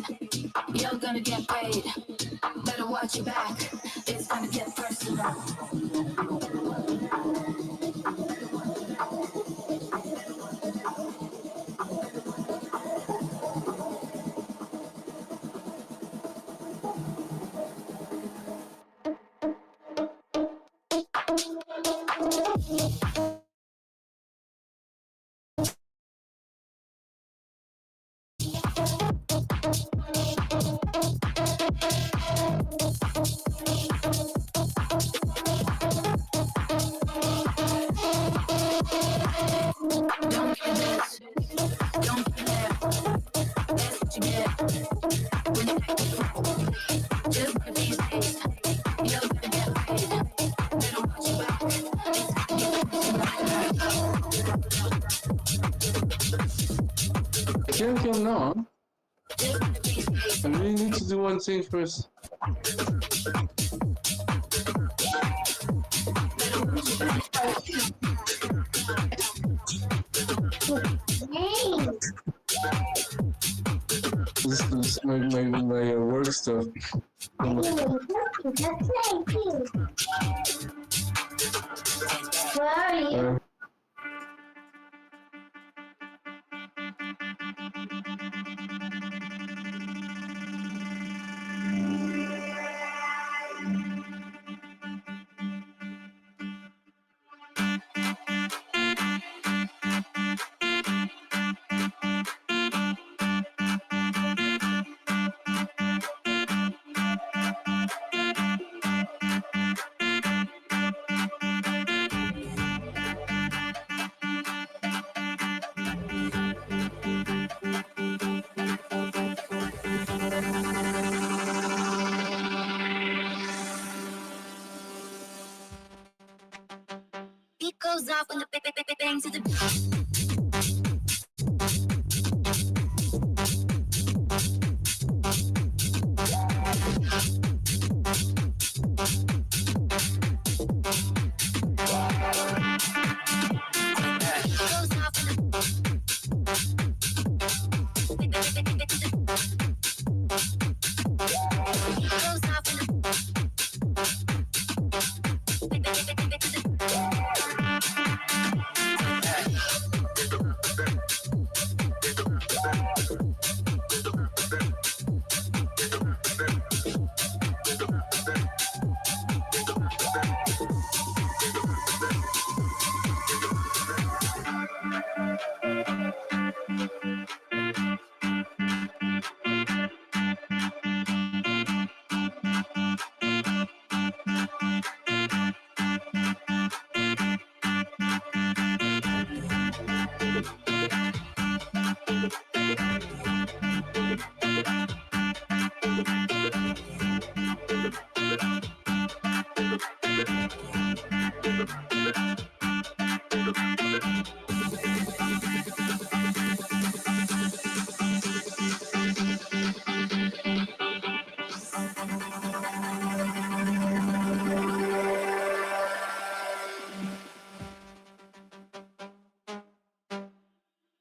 days, you're gonna get paid. Better watch your back, it's gonna get personal. No. I really need to do one thing first. This is my work stuff. Where are you? Beat goes off when the bang to the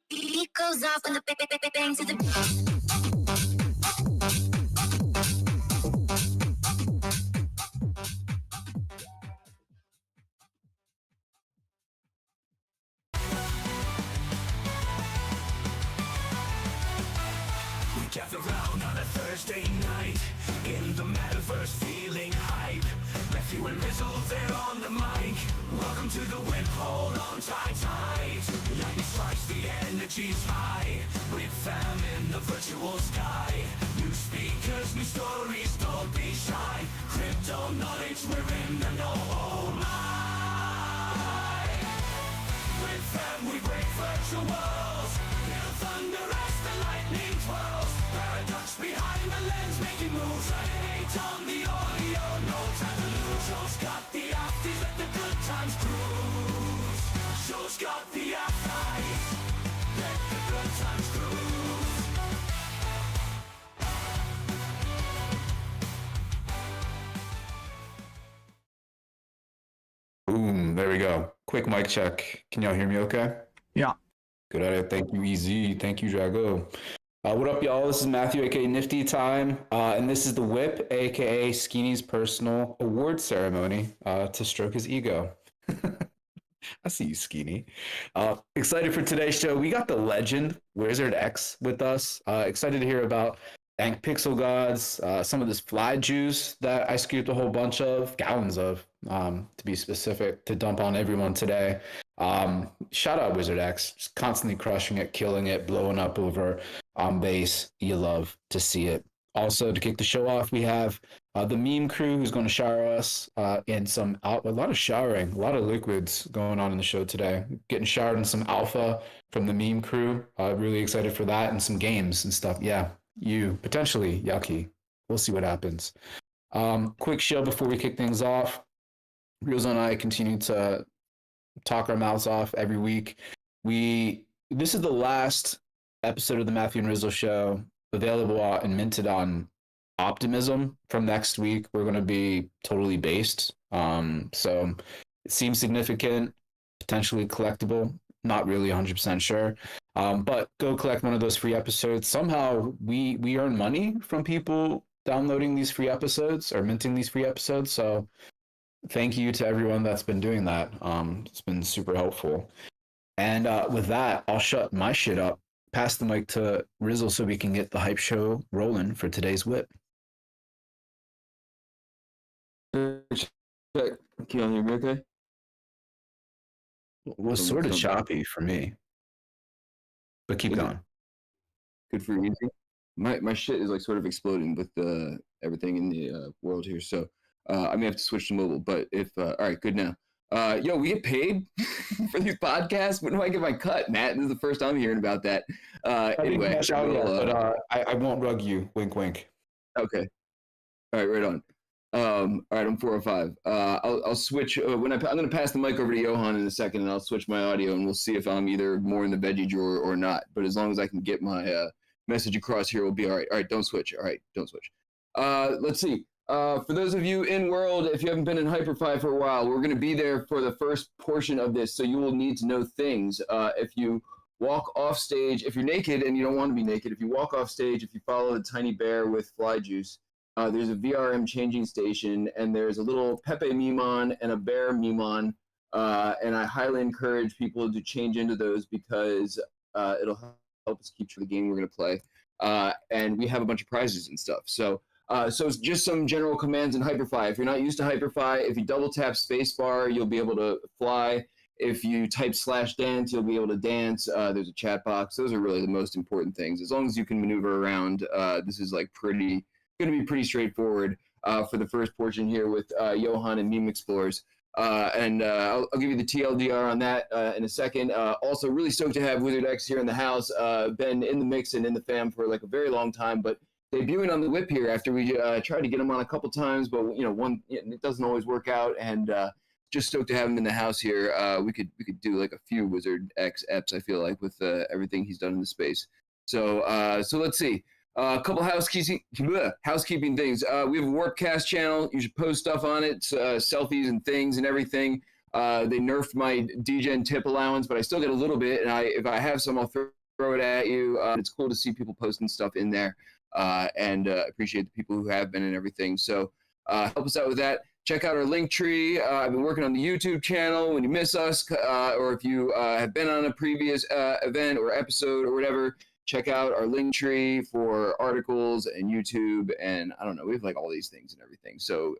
beat goes off when the bang to the Gather round on a Thursday night in the Metaverse, feeling hype. Matthew and Rizzle, they're on the mic. Welcome to the WIP, hold on tight. Lightning strikes, the energy's high. WIP fam in the virtual sky. New speakers, new stories, don't be shy. Crypto knowledge, we're in the know. Oh my! WIP fam, we break virtual worlds. Feel thunder as the lightning twirls. Paradox behind the lens, making moves. Radiate on the audio, no time to lose. Show's got the afties, let the good times cruise. Show's got the afties, let the good times cruise. Boom, there we go. Quick mic check. Can y'all hear me okay? Yeah. Good at it. Thank you, EZ. Thank you, Drago. What up, y'all? This is Matthew, aka Nifty Time, and this is the WIP, aka Skinny's personal award ceremony to stroke his ego. I see you, Skinny. Excited for today's show. We got the legend WizardX with us. Excited to hear about Dank Pixel Gods, some of this fly juice that I scooped a whole bunch of, gallons of, to be specific, to dump on everyone today. Shout out WizardX, just constantly crushing it, killing it, blowing up over on base. You love to see it. Also, to kick the show off, we have the meme crew who's going to shower us in a lot of showering, a lot of liquids going on in the show today. Getting showered in some alpha from the meme crew. Really excited for that, and some games and stuff. Yeah, you potentially yucky. We'll see what happens. Quick show before we kick things off. Rizzo and I continue to talk our mouths off every week. This is the last episode of the Matthew and Rizzo show, available and minted on Optimism. From next week, we're going to be totally based. So it seems significant, potentially collectible. Not really 100% sure. But go collect one of those free episodes. Somehow we earn money from people downloading these free episodes or minting these free episodes. So thank you to everyone that's been doing that. It's been super helpful. And with that, I'll shut my shit up. Pass the mic to Rizzle so we can get the hype show rolling for today's WIP. Check. Can you hear me okay? Was sort of choppy for me, but keep going. Good for you. My shit is like sort of exploding with everything in the world here, so I may have to switch to mobile. But if all right, good now. Yo, we get paid for these podcasts. When do I get my cut, Matt? This is the first time hearing about that. Anyway, I won't rug you. Wink, wink. Okay. All right, right on. All right, I'm 4 or 5. I'll switch I'm going to pass the mic over to Johan in a second, and I'll switch my audio, and we'll see if I'm either more in the veggie drawer or not. But as long as I can get my message across here, we'll be all right. All right, don't switch. All right, don't switch. Let's see. For those of you in world, if you haven't been in Hyperfy for a while, we're going to be there for the first portion of this, so you will need to know things. If you walk off stage, if you're naked and you don't want to be naked, if you walk off stage, if you follow the tiny bear with fly juice, there's a VRM changing station, and there's a little Pepe Mimon and a bear Mimon, and I highly encourage people to change into those because it'll help us keep track of the game we're going to play. And we have a bunch of prizes and stuff. So it's just some general commands in Hyperfly. If you're not used to Hyperfly, if you double tap spacebar, you'll be able to fly. If you type /dance, you'll be able to dance. There's a chat box. Those are really the most important things. As long as you can maneuver around, this is like going to be pretty straightforward for the first portion here with Johan and Meme Explorers. And I'll give you the TLDR on that in a second. Also, really stoked to have WizardX here in the house. Been in the mix and in the fam for like a very long time, but debuting on the WIP here after we tried to get him on a couple times, but it doesn't always work out. And just stoked to have him in the house here. We could do like a few WizardX eps, I feel like, with everything he's done in the space. So let's see. A couple housekeeping things. We have a Warpcast channel. You should post stuff on it, selfies and things and everything. They nerfed my DGen tip allowance, but I still get a little bit. And if I have some, I'll throw it at you. It's cool to see people posting stuff in there, and appreciate the people who have been and everything. So help us out with that. Check out our link tree. I've been working on the YouTube channel. When you miss us, or if you have been on a previous event or episode or whatever, check out our link tree for articles and YouTube, and I don't know, we have like all these things and everything. So,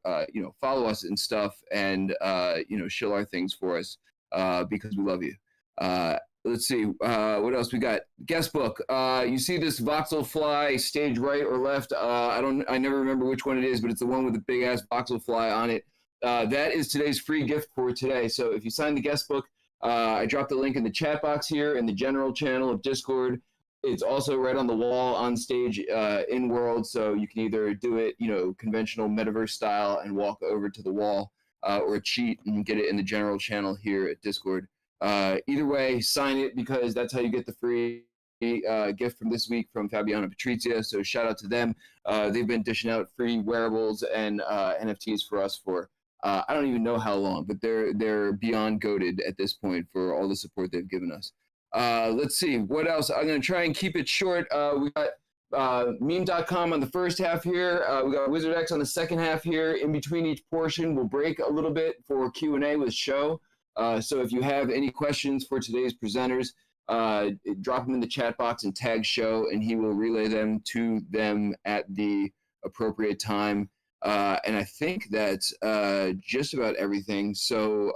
follow us and stuff, and, shill our things for us because we love you. Let's see, what else we got? Guest book. You see this voxel fly stage right or left? I never remember which one it is, but it's the one with the big ass voxel fly on it. That is today's free gift for today. So if you sign the guest book, I dropped the link in the chat box here in the general channel of Discord. It's also right on the wall on stage in world, so you can either do it, conventional Metaverse style and walk over to the wall, or cheat and get it in the general channel here at Discord. Either way, sign it because that's how you get the free gift from this week from Fabiana Patrizia. So shout out to them. They've been dishing out free wearables and NFTs for us for I don't even know how long, but they're beyond goated at this point for all the support they've given us. Let's see what else. I'm gonna try and keep it short. We got meme.com on the first half here. We got WizardX on the second half here. In between each portion, we'll break a little bit for Q&A with Show. So if you have any questions for today's presenters, drop them in the chat box and tag Show, and he will relay them to them at the appropriate time. And I think that's just about everything. So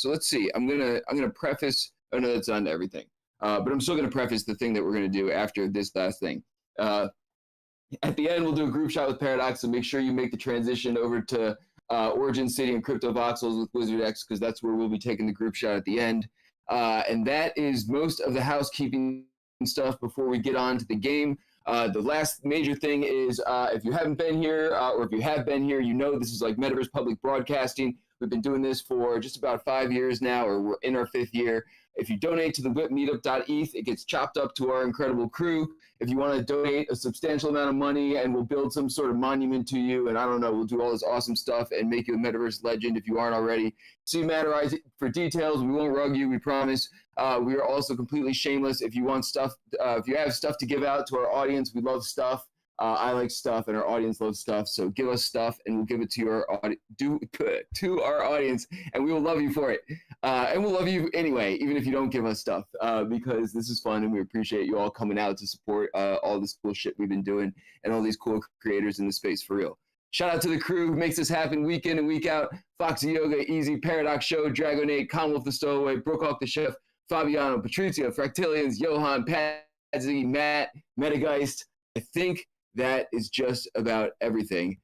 let's see. I'm gonna preface. Oh no, that's on everything. But I'm still gonna preface the thing that we're gonna do after this last thing. At the end, we'll do a group shot with Paradox, so make sure you make the transition over to Origin City and Crypto Voxels with WizardX, because that's where we'll be taking the group shot at the end. And that is most of the housekeeping stuff before we get on to the game. The last major thing is if you haven't been here, or if you have been here, you know this is like Metaverse Public Broadcasting. We've been doing this for just about 5 years now, or we're in our 5th year. If you donate to the WIP Meetup.eth, it gets chopped up to our incredible crew. If you want to donate a substantial amount of money, and we'll build some sort of monument to you, and I don't know, we'll do all this awesome stuff and make you a Metaverse legend if you aren't already. See Matterize for details. We won't rug you, we promise. We are also completely shameless. If you want stuff, if you have stuff to give out to our audience, we love stuff. I like stuff, and our audience loves stuff. So give us stuff, and we'll give it to our audience, and we will love you for it. And we'll love you anyway, even if you don't give us stuff, because this is fun, and we appreciate you all coming out to support all this cool shit we've been doing, and all these cool creators in the space for real. Shout out to the crew who makes this happen week in and week out. Foxy Yoga, Easy, Paradox Show, Dragonade, Commonwealth the Stowaway, Brookhawk the Chef, Fabiano, Patrizia, Fractilians, Johan, Padsy, Matt, Metageist. I think that is just about everything.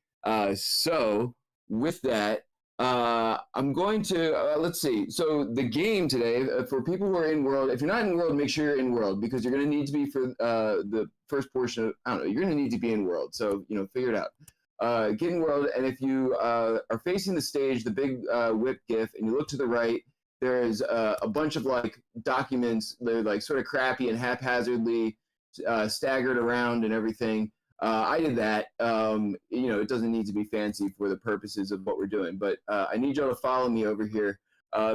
So with that, I'm going to, let's see. So the game today, for people who are in world, if you're not in world, make sure you're in world, because you're going to need to be for the first portion of, I don't know, you're going to need to be in world. So, figure it out. Get in world, and if you are facing the stage, the big WIP GIF, and you look to the right, there's a bunch of like documents. They're like sort of crappy and haphazardly staggered around and everything. I did that. It doesn't need to be fancy for the purposes of what we're doing, but I need y'all to follow me over here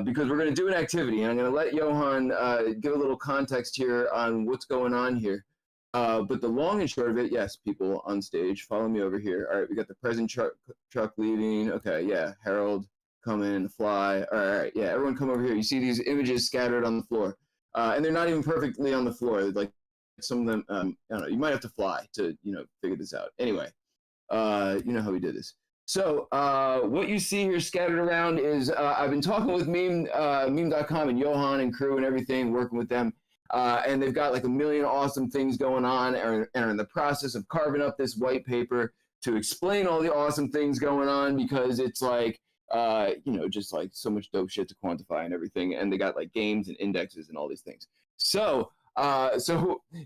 because we're going to do an activity, and I'm going to let Johan give a little context here on what's going on here. But the long and short of it, yes, people on stage, follow me over here. All right, we got the present truck leaving. Okay, yeah, Harold, come in, fly. All right, yeah, everyone come over here. You see these images scattered on the floor, and they're not even perfectly on the floor. Like some of them, I don't know, you might have to fly to, figure this out. Anyway, you know how we did this. So what you see here scattered around is I've been talking with meme.com and Johan and crew and everything, working with them. And they've got like a million awesome things going on, and are in the process of carving up this white paper to explain all the awesome things going on, because it's like, just like so much dope shit to quantify and everything. And they got like games and indexes and all these things. So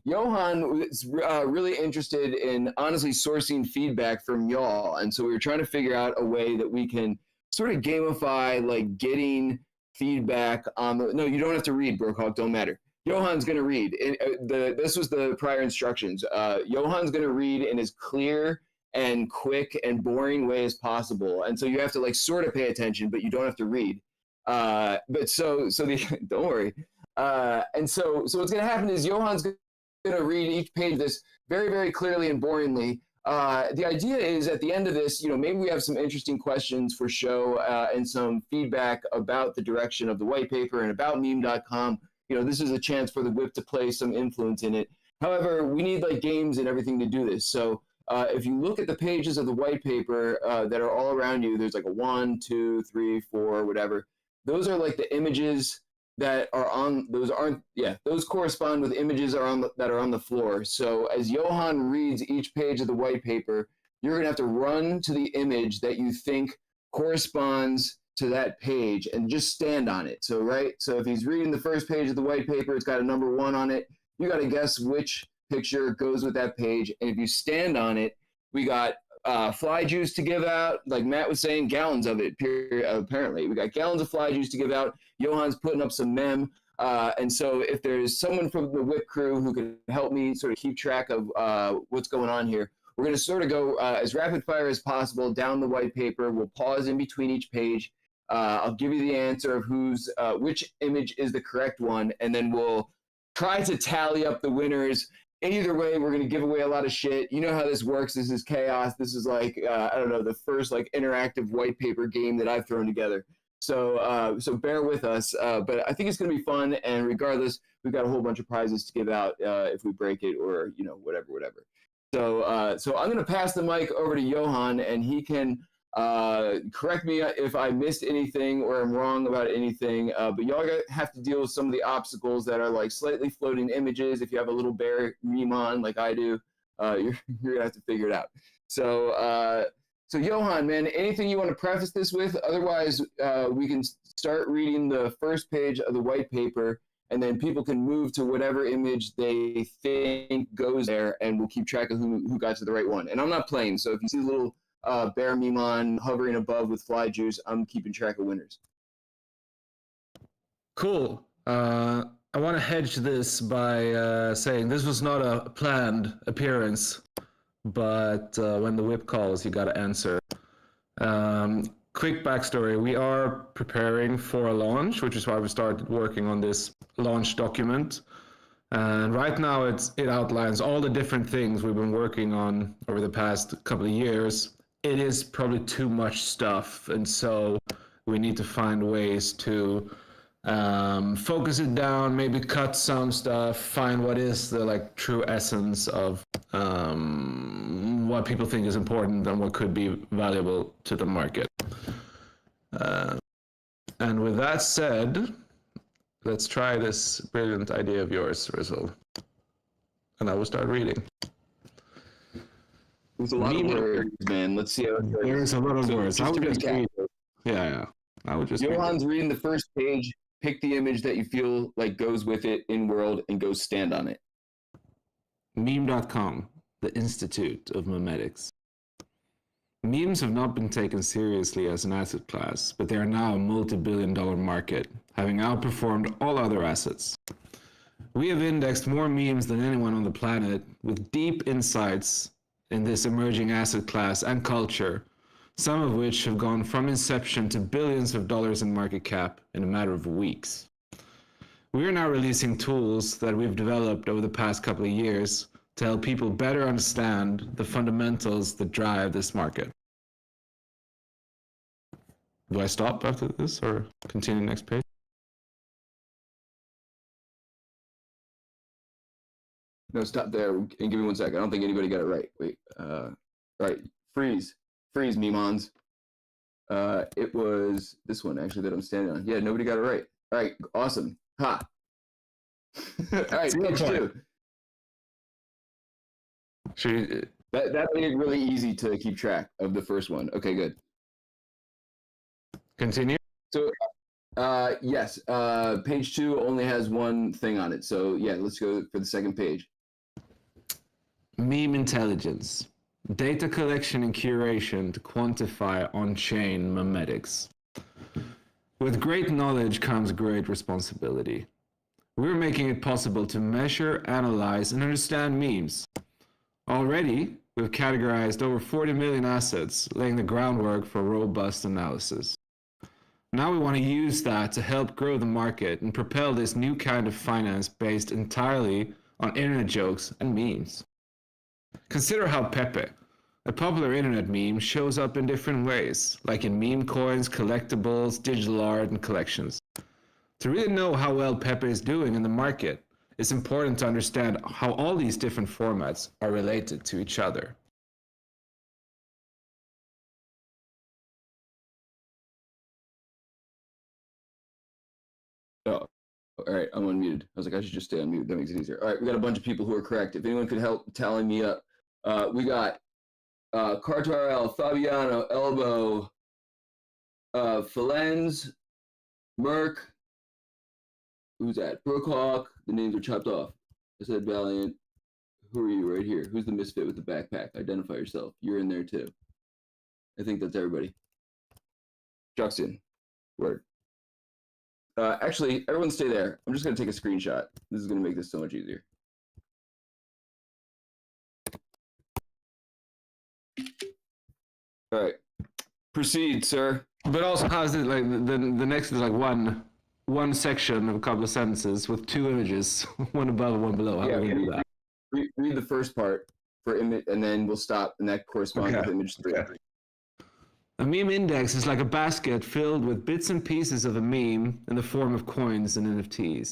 Johan was really interested in honestly sourcing feedback from y'all. And so we were trying to figure out a way that we can sort of gamify like getting feedback on no, you don't have to read, Brookhawk, don't matter. Johan's going to read. This was the prior instructions. Johan's going to read in as clear and quick and boring way as possible. And so you have to like sort of pay attention, but you don't have to read. Don't worry. And so what's going to happen is Johan's going to read each page of this very, very clearly and boringly. The idea is at the end of this, maybe we have some interesting questions for show and some feedback about the direction of the white paper and about meme.com. This is a chance for the WIP to play some influence in it. However, we need like games and everything to do this. So if you look at the pages of the white paper that are all around you, there's like a 1, 2, 3, 4, whatever. Those are like the images that are on, those correspond with images that are on the floor. So as Johan reads each page of the white paper, you're gonna have to run to the image that you think corresponds to that page and just stand on it. So if he's reading the first page of the white paper, it's got a number 1 on it. You got to guess which picture goes with that page. And if you stand on it, we got fly juice to give out. Like Matt was saying, gallons of it, apparently. We got gallons of fly juice to give out. Johan's putting up some mem. And so if there's someone from the WIP crew who can help me sort of keep track of what's going on here, we're going to sort of go as rapid fire as possible down the white paper. We'll pause in between each page. I'll give you the answer of which image is the correct one, and then we'll try to tally up the winners. Either way, we're going to give away a lot of shit. You know how this works. This is chaos. This is like, I don't know, the first like interactive white paper game that I've thrown together. So bear with us. But I think it's going to be fun. And regardless, we've got a whole bunch of prizes to give out if we break it or, you know, whatever. So I'm going to pass the mic over to Johan, and he can correct me if I missed anything or I'm wrong about anything. But y'all have to deal with some of the obstacles that are like slightly floating images. If you have a little bear meme on like I do, you're going to have to figure it out. So Johan, man, anything you want to preface this with? Otherwise, we can start reading the first page of the white paper, and then people can move to whatever image they think goes there, and we'll keep track of who got to the right one. And I'm not playing, so if you see a little bear meme on hovering above with fly juice, I'm keeping track of winners. Cool. I want to hedge this by saying this was not a planned appearance, but when the whip calls, you got to answer. Quick backstory. We are preparing for a launch, which is why we started working on this launch document. And right now it outlines all the different things we've been working on over the past couple of years. It is probably too much stuff, and so we need to find ways to focus it down, maybe cut some stuff, find what is the like true essence of what people think is important and what could be valuable to the market. And with that said, let's try this brilliant idea of yours, Rizal. And I will start reading. There's a lot of words, man. Let's see how it goes. There's a lot of words. I would just read. Yeah. I would just Johan's reading the first page. Pick the image that you feel like goes with it in world and go stand on it. Meme.com, the Institute of Memetics. Memes have not been taken seriously as an asset class, but they are now a multi-billion-dollar market, having outperformed all other assets. We have indexed more memes than anyone on the planet, with deep insights in this emerging asset class and culture, some of which have gone from inception to billions of dollars in market cap in a matter of weeks. We are now releasing tools that we've developed over the past couple of years to help people better understand the fundamentals that drive this market. Do I stop after this or continue next page? No, stop there and give me 1 second. I don't think anybody got it right. Wait. Right. Freeze, Memons. It was this one actually that I'm standing on. Yeah, nobody got it right. All right, awesome. Ha. All right, page 2. That made it really easy to keep track of the first one. Okay, good. Continue. So, yes, page 2 only has one thing on it. So, yeah, let's go for the second page. Meme intelligence. Data collection and curation to quantify on-chain memetics. With great knowledge comes great responsibility. We're making it possible to measure, analyze, and understand memes. Already, we've categorized over 40 million assets, laying the groundwork for robust analysis. Now we want to use that to help grow the market and propel this new kind of finance based entirely on internet jokes and memes. Consider how Pepe, a popular internet meme, shows up in different ways, like in meme coins, collectibles, digital art, and collections. To really know how well Pepe is doing in the market, it's important to understand how all these different formats are related to each other. Oh, all right, I'm unmuted. I was like, I should just stay unmuted. That makes it easier. All right, we got a bunch of people who are correct. If anyone could help tally me up. We got Cartarel, Fabiano, Elbow, Phalenz, Merc. Who's that? Brookhawk. The names are chopped off. I said Valiant. Who are you right here? Who's the misfit with the backpack? Identify yourself. You're in there too. I think that's everybody. Juxin. Word. Actually, everyone stay there. I'm just going to take a screenshot. This is going to make this so much easier. All right. Proceed, sir. But also, how is it like the next is like one one section of a couple of sentences with two images, one above and one below. How are we going to do that? Read the first part for image, and then we'll stop, and that corresponds with image 3. Okay. A meme index is like a basket filled with bits and pieces of a meme in the form of coins and NFTs.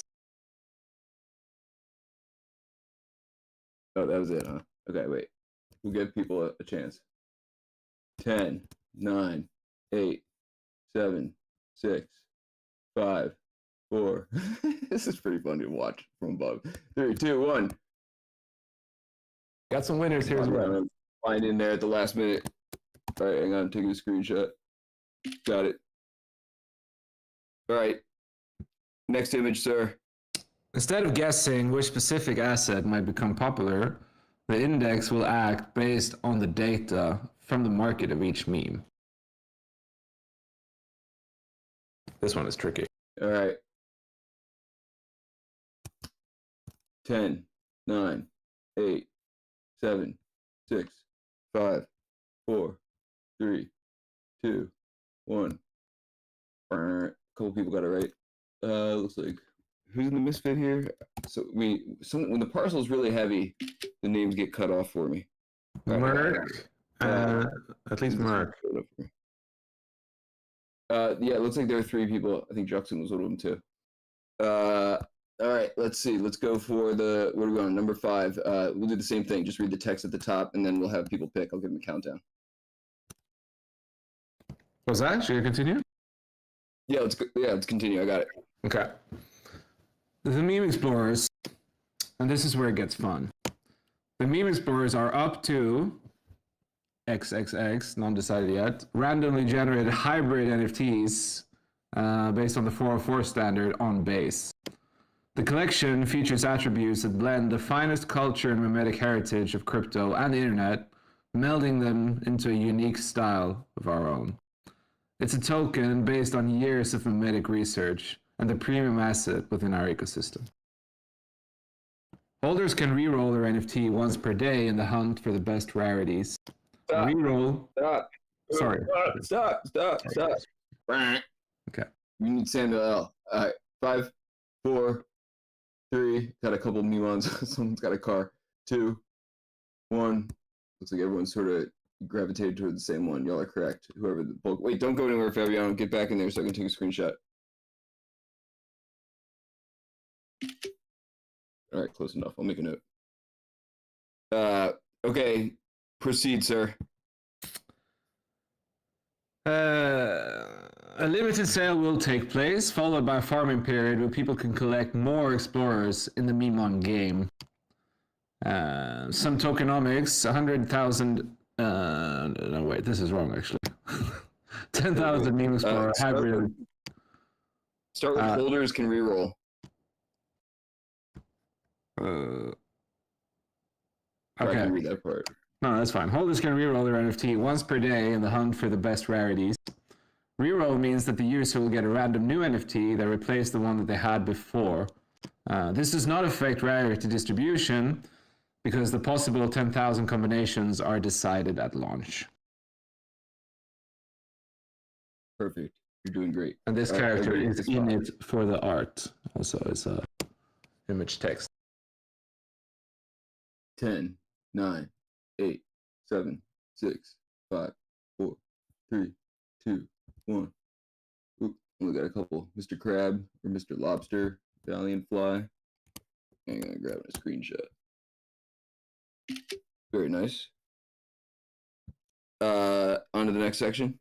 Oh, that was it, huh? Okay, wait. We'll give people a chance. 10, 9, 8, 7, 6, 5, 4. This is pretty fun to watch from above. 3, 2, 1. Got some winners here as well. Find in there at the last minute. All right, hang on, I'm taking a screenshot. Got it. All right. Next image, sir. Instead of guessing which specific asset might become popular, the index will act based on the data from the market of each meme. This one is tricky. All right. 10, 9, 8, 7, 6, 5, 4, 3, 2, 1. A couple people got it right. Looks like who's in the misfit here? So when the parcel is really heavy, the names get cut off for me. Merc. At least Merc. Yeah, it looks like there are 3 people. I think Jackson was one of them too. All right, let's see. Let's go for the, where are we going? Number 5. We'll do the same thing. Just read the text at the top, and then we'll have people pick. I'll give them a countdown. Was that? Should I continue? Yeah, let's continue. I got it. Okay. The meme explorers, and this is where it gets fun. The meme explorers are up to XXX, not decided yet, randomly generated hybrid NFTs based on the 404 standard on base. The collection features attributes that blend the finest culture and mimetic heritage of crypto and the internet, melding them into a unique style of our own. It's a token based on years of mimetic research and the premium asset within our ecosystem. Holders can reroll their NFT once per day in the hunt for the best rarities. Stop. Reroll. Stop. Sorry. Stop. Okay. You need Samuel L. All right. 5, 4, 3. Got a couple Mimons. Someone's got a car. 2, 1. Looks like everyone's sort of gravitated toward the same one. Y'all are correct. Whoever the bulk. Wait, don't go anywhere, Fabiano. Get back in there so I can take a screenshot. All right, close enough. I'll make a note. Okay, proceed, sir. A limited sale will take place, followed by a farming period where people can collect more explorers in the Memon game. Some tokenomics, 100,000. No, wait, this is wrong actually. 10,000 meme explorer hybrid. Start with holders can reroll. Okay. I can read that part. No, that's fine. Holders can reroll their NFT once per day in the hunt for the best rarities. Reroll means that the user will get a random new NFT that replaces the one that they had before. This does not affect rarity distribution because the possible 10,000 combinations are decided at launch. Perfect. You're doing great. And this character is in it for the art. Also, it's a image text. 10, 9, 8, 7, 6, 5, 4, 3, 2, 1. Oop, we got a couple. Mr. Crab or Mr. Lobster, Valiant Fly. I'm gonna grab a screenshot. Very nice. On to the next section.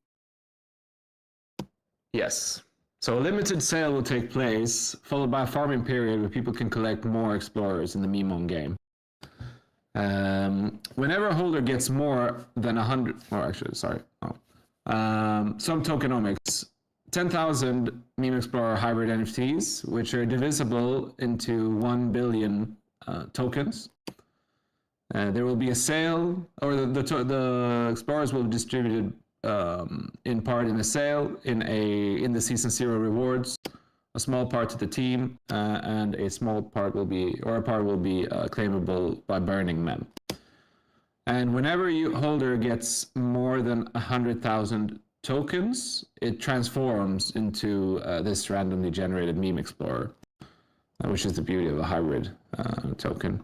Yes. So a limited sale will take place, followed by a farming period where people can collect more explorers in the Memon game. Whenever a holder gets more than 100, or actually, sorry, some tokenomics, 10,000 Meme Explorer hybrid NFTs, which are divisible into 1 billion tokens. There will be a sale, or the explorers will be distributed in part in a sale, in the season 0 rewards. A small part to the team, and a small part will be, or a part will be claimable by Burning Men. And whenever your holder gets more than 100,000 tokens, it transforms into this randomly generated meme explorer, which is the beauty of a hybrid token.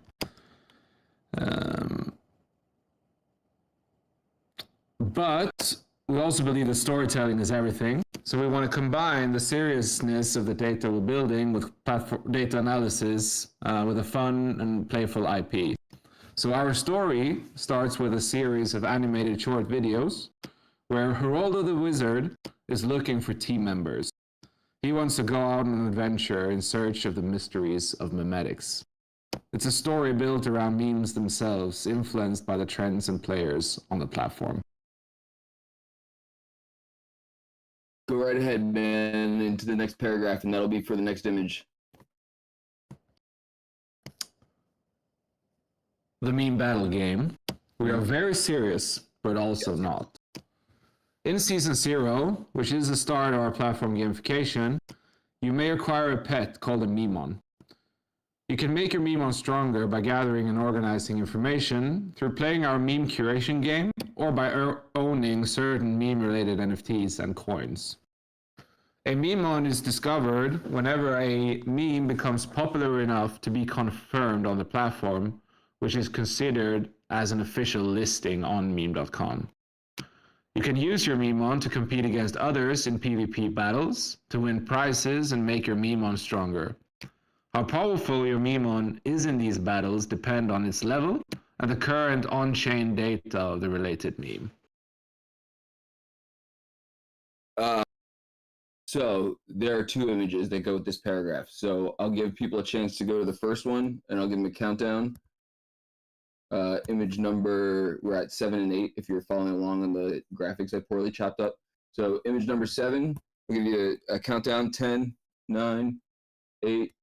But we also believe that storytelling is everything. So we want to combine the seriousness of the data we're building with platform data analysis with a fun and playful IP. So our story starts with a series of animated short videos where Geraldo the Wizard is looking for team members. He wants to go out on an adventure in search of the mysteries of memetics. It's a story built around memes themselves, influenced by the trends and players on the platform. Go right ahead, man, into the next paragraph, and that'll be for the next image. The meme battle game. We are very serious, but also not. In Season 0, which is the start of our platform gamification, you may acquire a pet called a memon. You can make your memon stronger by gathering and organizing information through playing our meme curation game or by owning certain meme-related NFTs and coins. A memon is discovered whenever a meme becomes popular enough to be confirmed on the platform, which is considered as an official listing on meme.com. You can use your memon to compete against others in PvP battles, to win prizes and make your memon stronger. How powerful your memon is in these battles depend on its level and the current on-chain data of the related meme. So there are two images that go with this paragraph. So I'll give people a chance to go to the first one, and I'll give them a countdown. Image number, we're at 7 and 8 if you're following along on the graphics I poorly chopped up. So image number 7, I'll give you a countdown, 10, 9, 8,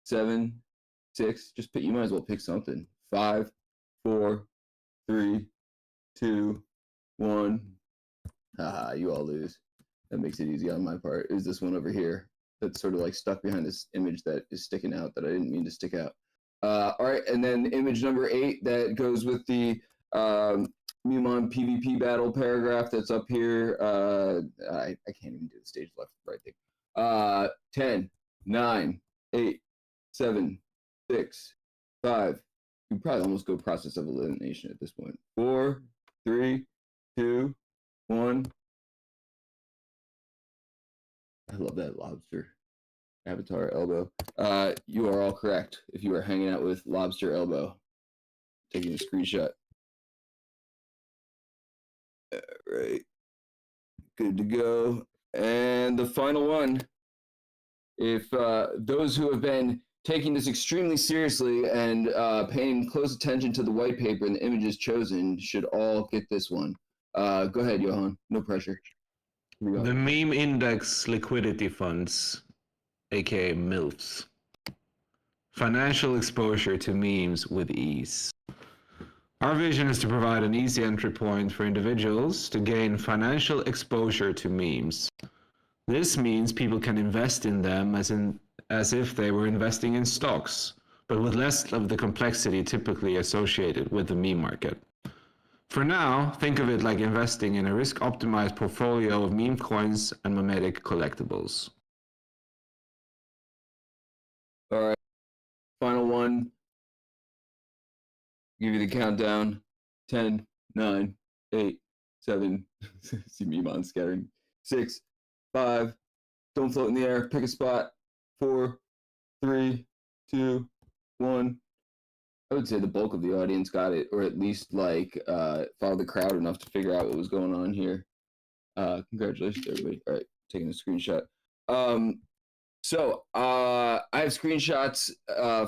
7, 6. You might as well pick something. 5, 4, 3, 2, 1. Haha, you all lose. That makes it easy on my part. Is this one over here that's sort of like stuck behind this image that is sticking out that I didn't mean to stick out. All right, and then image number 8 that goes with the Memon PvP battle paragraph that's up here. I can't even do the stage left right thing. 10, 9, 8, 7, 6, 5. You probably almost go process of elimination at this point. 4, 3, 2, 1. I love that lobster. Avatar elbow. You are all correct if you are hanging out with lobster elbow. Taking a screenshot. All right. Good to go. And the final one. If those who have been taking this extremely seriously and paying close attention to the white paper and the images chosen should all get this one. Go ahead, Johan. No pressure. The meme index liquidity funds, aka MILFs. Financial exposure to memes with ease. Our vision is to provide an easy entry point for individuals to gain financial exposure to memes. This means people can invest in them as if they were investing in stocks, but with less of the complexity typically associated with the meme market. For now, think of it like investing in a risk-optimized portfolio of meme coins and memetic collectibles. All right, final one. Give you the countdown. 10, 9, 8, 7. See Memon scattering. 6, 5. Don't float in the air. Pick a spot. 4, 3, 2, 1. I would say the bulk of the audience got it, or at least like followed the crowd enough to figure out what was going on here. Congratulations, everybody. All right, taking a screenshot. So I have screenshots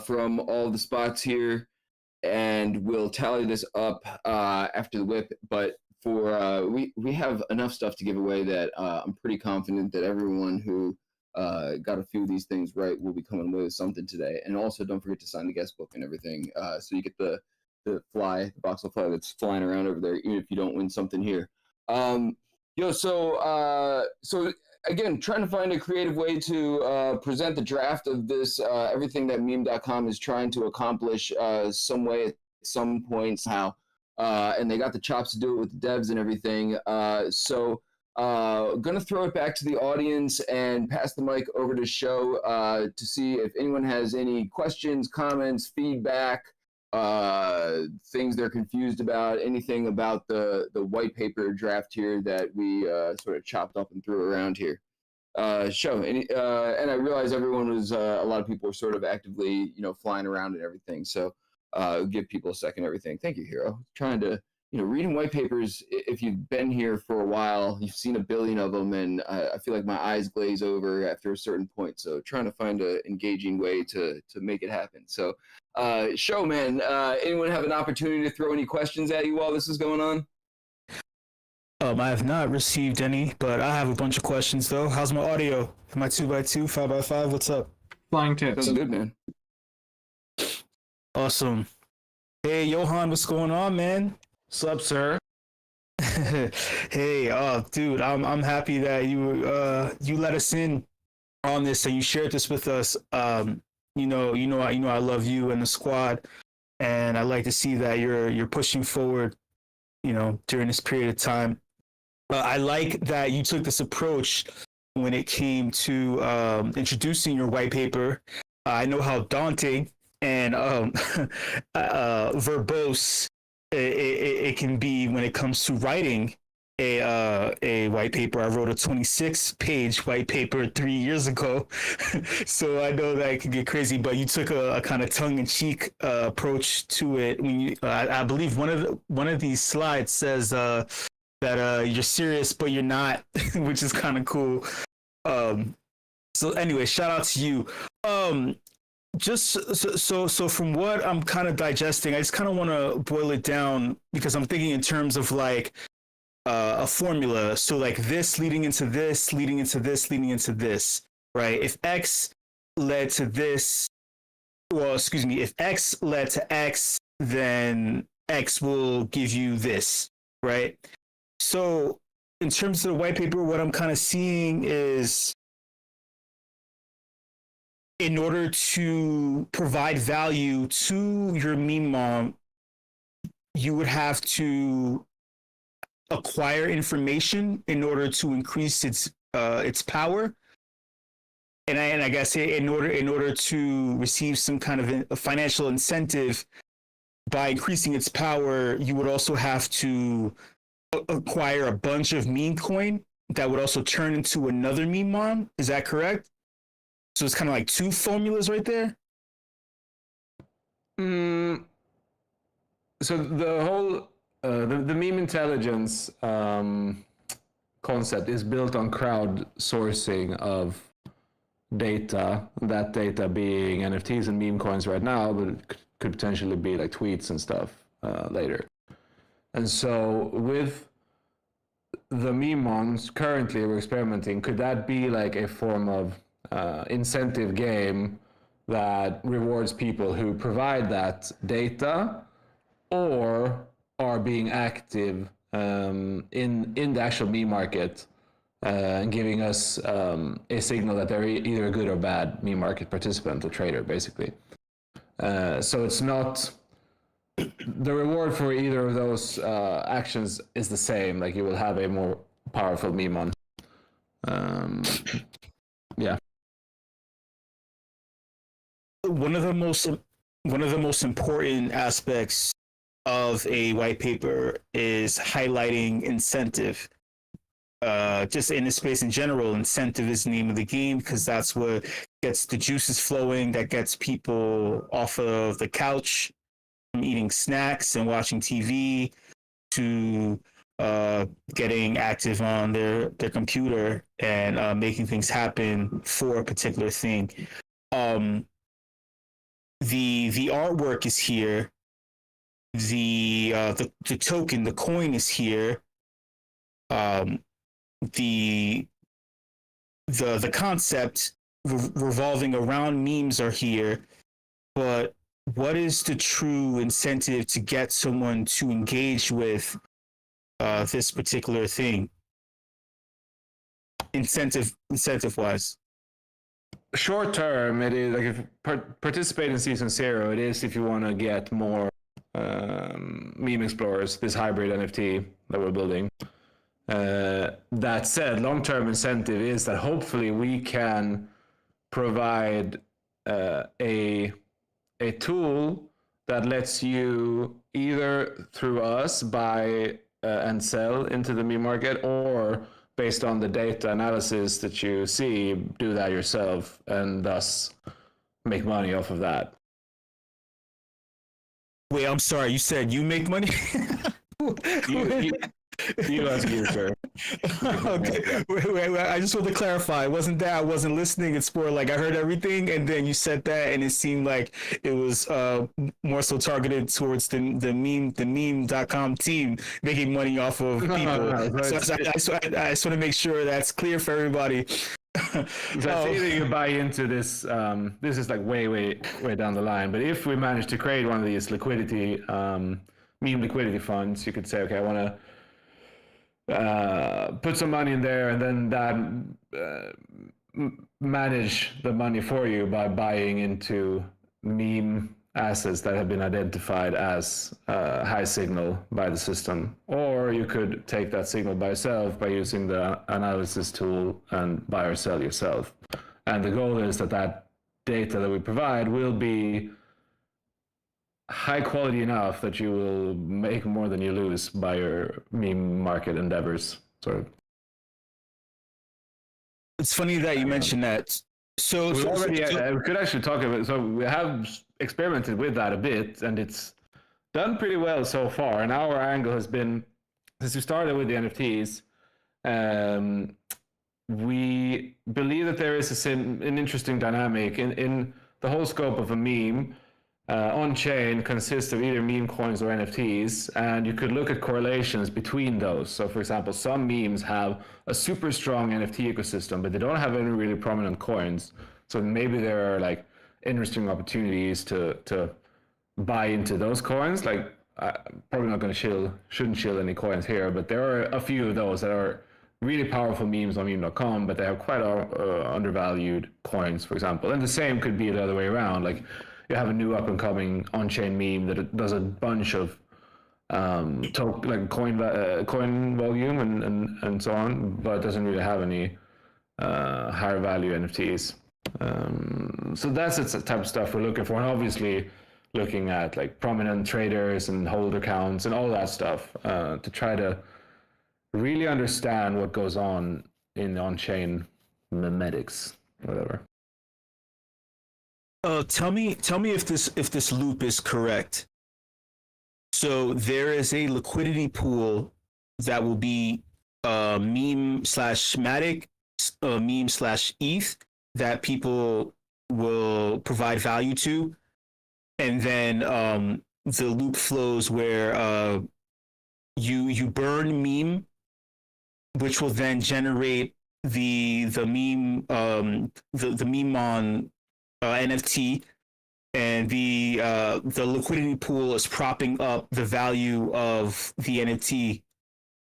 from all the spots here, and we'll tally this up after the WIP. But for we have enough stuff to give away that I'm pretty confident that everyone who got a few of these things right will be coming away with something today. And also don't forget to sign the guest book and everything, so you get the box of fly that's flying around over there, even if you don't win something here. So again, trying to find a creative way to present the draft of this, everything that meme.com is trying to accomplish some way at some point somehow. And they got the chops to do it with the devs and everything. So Gonna throw it back to the audience and pass the mic over to Show to see if anyone has any questions, comments, feedback, things they're confused about, anything about the white paper draft here that we sort of chopped up and threw around here. Show and I realize everyone was a lot of people were sort of actively flying around and everything, so give people a second. Everything. Thank you, Hero. Trying to reading white papers. If you've been here for a while, you've seen a billion of them, and I feel like my eyes glaze over after a certain point. So trying to find an engaging way to make it happen. So Show, man, anyone have an opportunity to throw any questions at you while this is going on? I have not received any, but I have a bunch of questions though. How's my audio? Am I 2x2, 5x5? What's up? Flying tips. Sounds good, man. Awesome. Hey, Johan, what's going on, man? What's up, sir? Hey, dude, I'm happy that you let us in on this and you shared this with us. I love you and the squad, and I like to see that you're pushing forward, during this period of time. I like that you took this approach when it came to introducing your white paper. I know how daunting and verbose it can be when it comes to writing a white paper. I wrote a 26-page white paper 3 years ago, so I know that it can get crazy. But you took a kind of tongue-in-cheek approach to it. When I believe one of these slides says that you're serious, but you're not, which is kind of cool. So anyway, shout out to you. Just so from what I'm kind of digesting, I just kind of want to boil it down because I'm thinking in terms of like a formula. So like this leading into this, leading into this, leading into this, right? If X led to this, if X led to X, then X will give you this, right? So in terms of the white paper, what I'm kind of seeing is, in order to provide value to your meme mom, you would have to acquire information in order to increase its power, and I guess in order to receive some kind of a financial incentive by increasing its power, you would also have to acquire a bunch of meme coin that would also turn into another meme mom. Is that correct? So it's kind of like two formulas right there. So the whole the meme intelligence concept is built on crowdsourcing of data. That data being NFTs and meme coins right now, but it could potentially be like tweets and stuff later. And so with the meme mons currently we're experimenting, could that be like a form of incentive game that rewards people who provide that data or are being active in the actual meme market and giving us a signal that they're either a good or bad meme market participant or trader, basically. So it's not the reward for either of those actions is the same. Like you will have a more powerful meme on. Yeah. One of the most important aspects of a white paper is highlighting incentive. Just in the space in general, incentive is the name of the game because that's what gets the juices flowing, that gets people off of the couch from eating snacks and watching TV to getting active on their computer and making things happen for a particular thing. The artwork is here. The token, the coin is here. The concept revolving around memes are here, but what is the true incentive to get someone to engage with this particular thing? Incentive wise. Short term, it is like if participate in season 0, it is if you want to get more meme explorers, this hybrid NFT that we're building. That said, long-term incentive is that hopefully we can provide a tool that lets you either through us buy and sell into the meme market, or based on the data analysis that you see, do that yourself and thus make money off of that. Wait, I'm sorry. You said you make money? You ask you, sir. Okay. Wait. I just want to clarify. It wasn't that I wasn't listening. It's more like I heard everything, and then you said that, and it seemed like it was more so targeted towards the meme.com team making money off of people. So I just want to make sure that's clear for everybody. So either you buy into this. This is like way down the line. But if we manage to create one of these liquidity meme liquidity funds, you could say, okay, I want to put some money in there, and then that manage the money for you by buying into meme assets that have been identified as high signal by the system. Or you could take that signal by yourself by using the analysis tool and buy or sell yourself. And the goal is that that data that we provide will be high quality enough that you will make more than you lose by your meme market endeavors, sort of. It's funny that you mentioned that. So we could actually talk about. So we have experimented with that a bit, and it's done pretty well so far. And our angle has been, since we started with the NFTs, we believe that there is an interesting dynamic in the whole scope of a meme. On-chain consists of either meme coins or NFTs, and you could look at correlations between those. So, for example, some memes have a super strong NFT ecosystem, but they don't have any really prominent coins. So maybe there are like interesting opportunities to buy into those coins. Like, probably not going to shouldn't shill any coins here, but there are a few of those that are really powerful memes on meme.com, but they have quite undervalued coins, for example. And the same could be the other way around. Like, you have a new up-and-coming on-chain meme that does a bunch of coin volume and so on, but doesn't really have any higher value NFTs. So that's the type of stuff we're looking for, and obviously looking at like prominent traders and holder counts and all that stuff to try to really understand what goes on in the on-chain memetics, whatever. Tell me if this loop is correct. So there is a liquidity pool that will be meme/matic, meme/ETH that people will provide value to, and then the loop flows where you burn meme, which will then generate the meme the meme on NFT, and the liquidity pool is propping up the value of the NFT.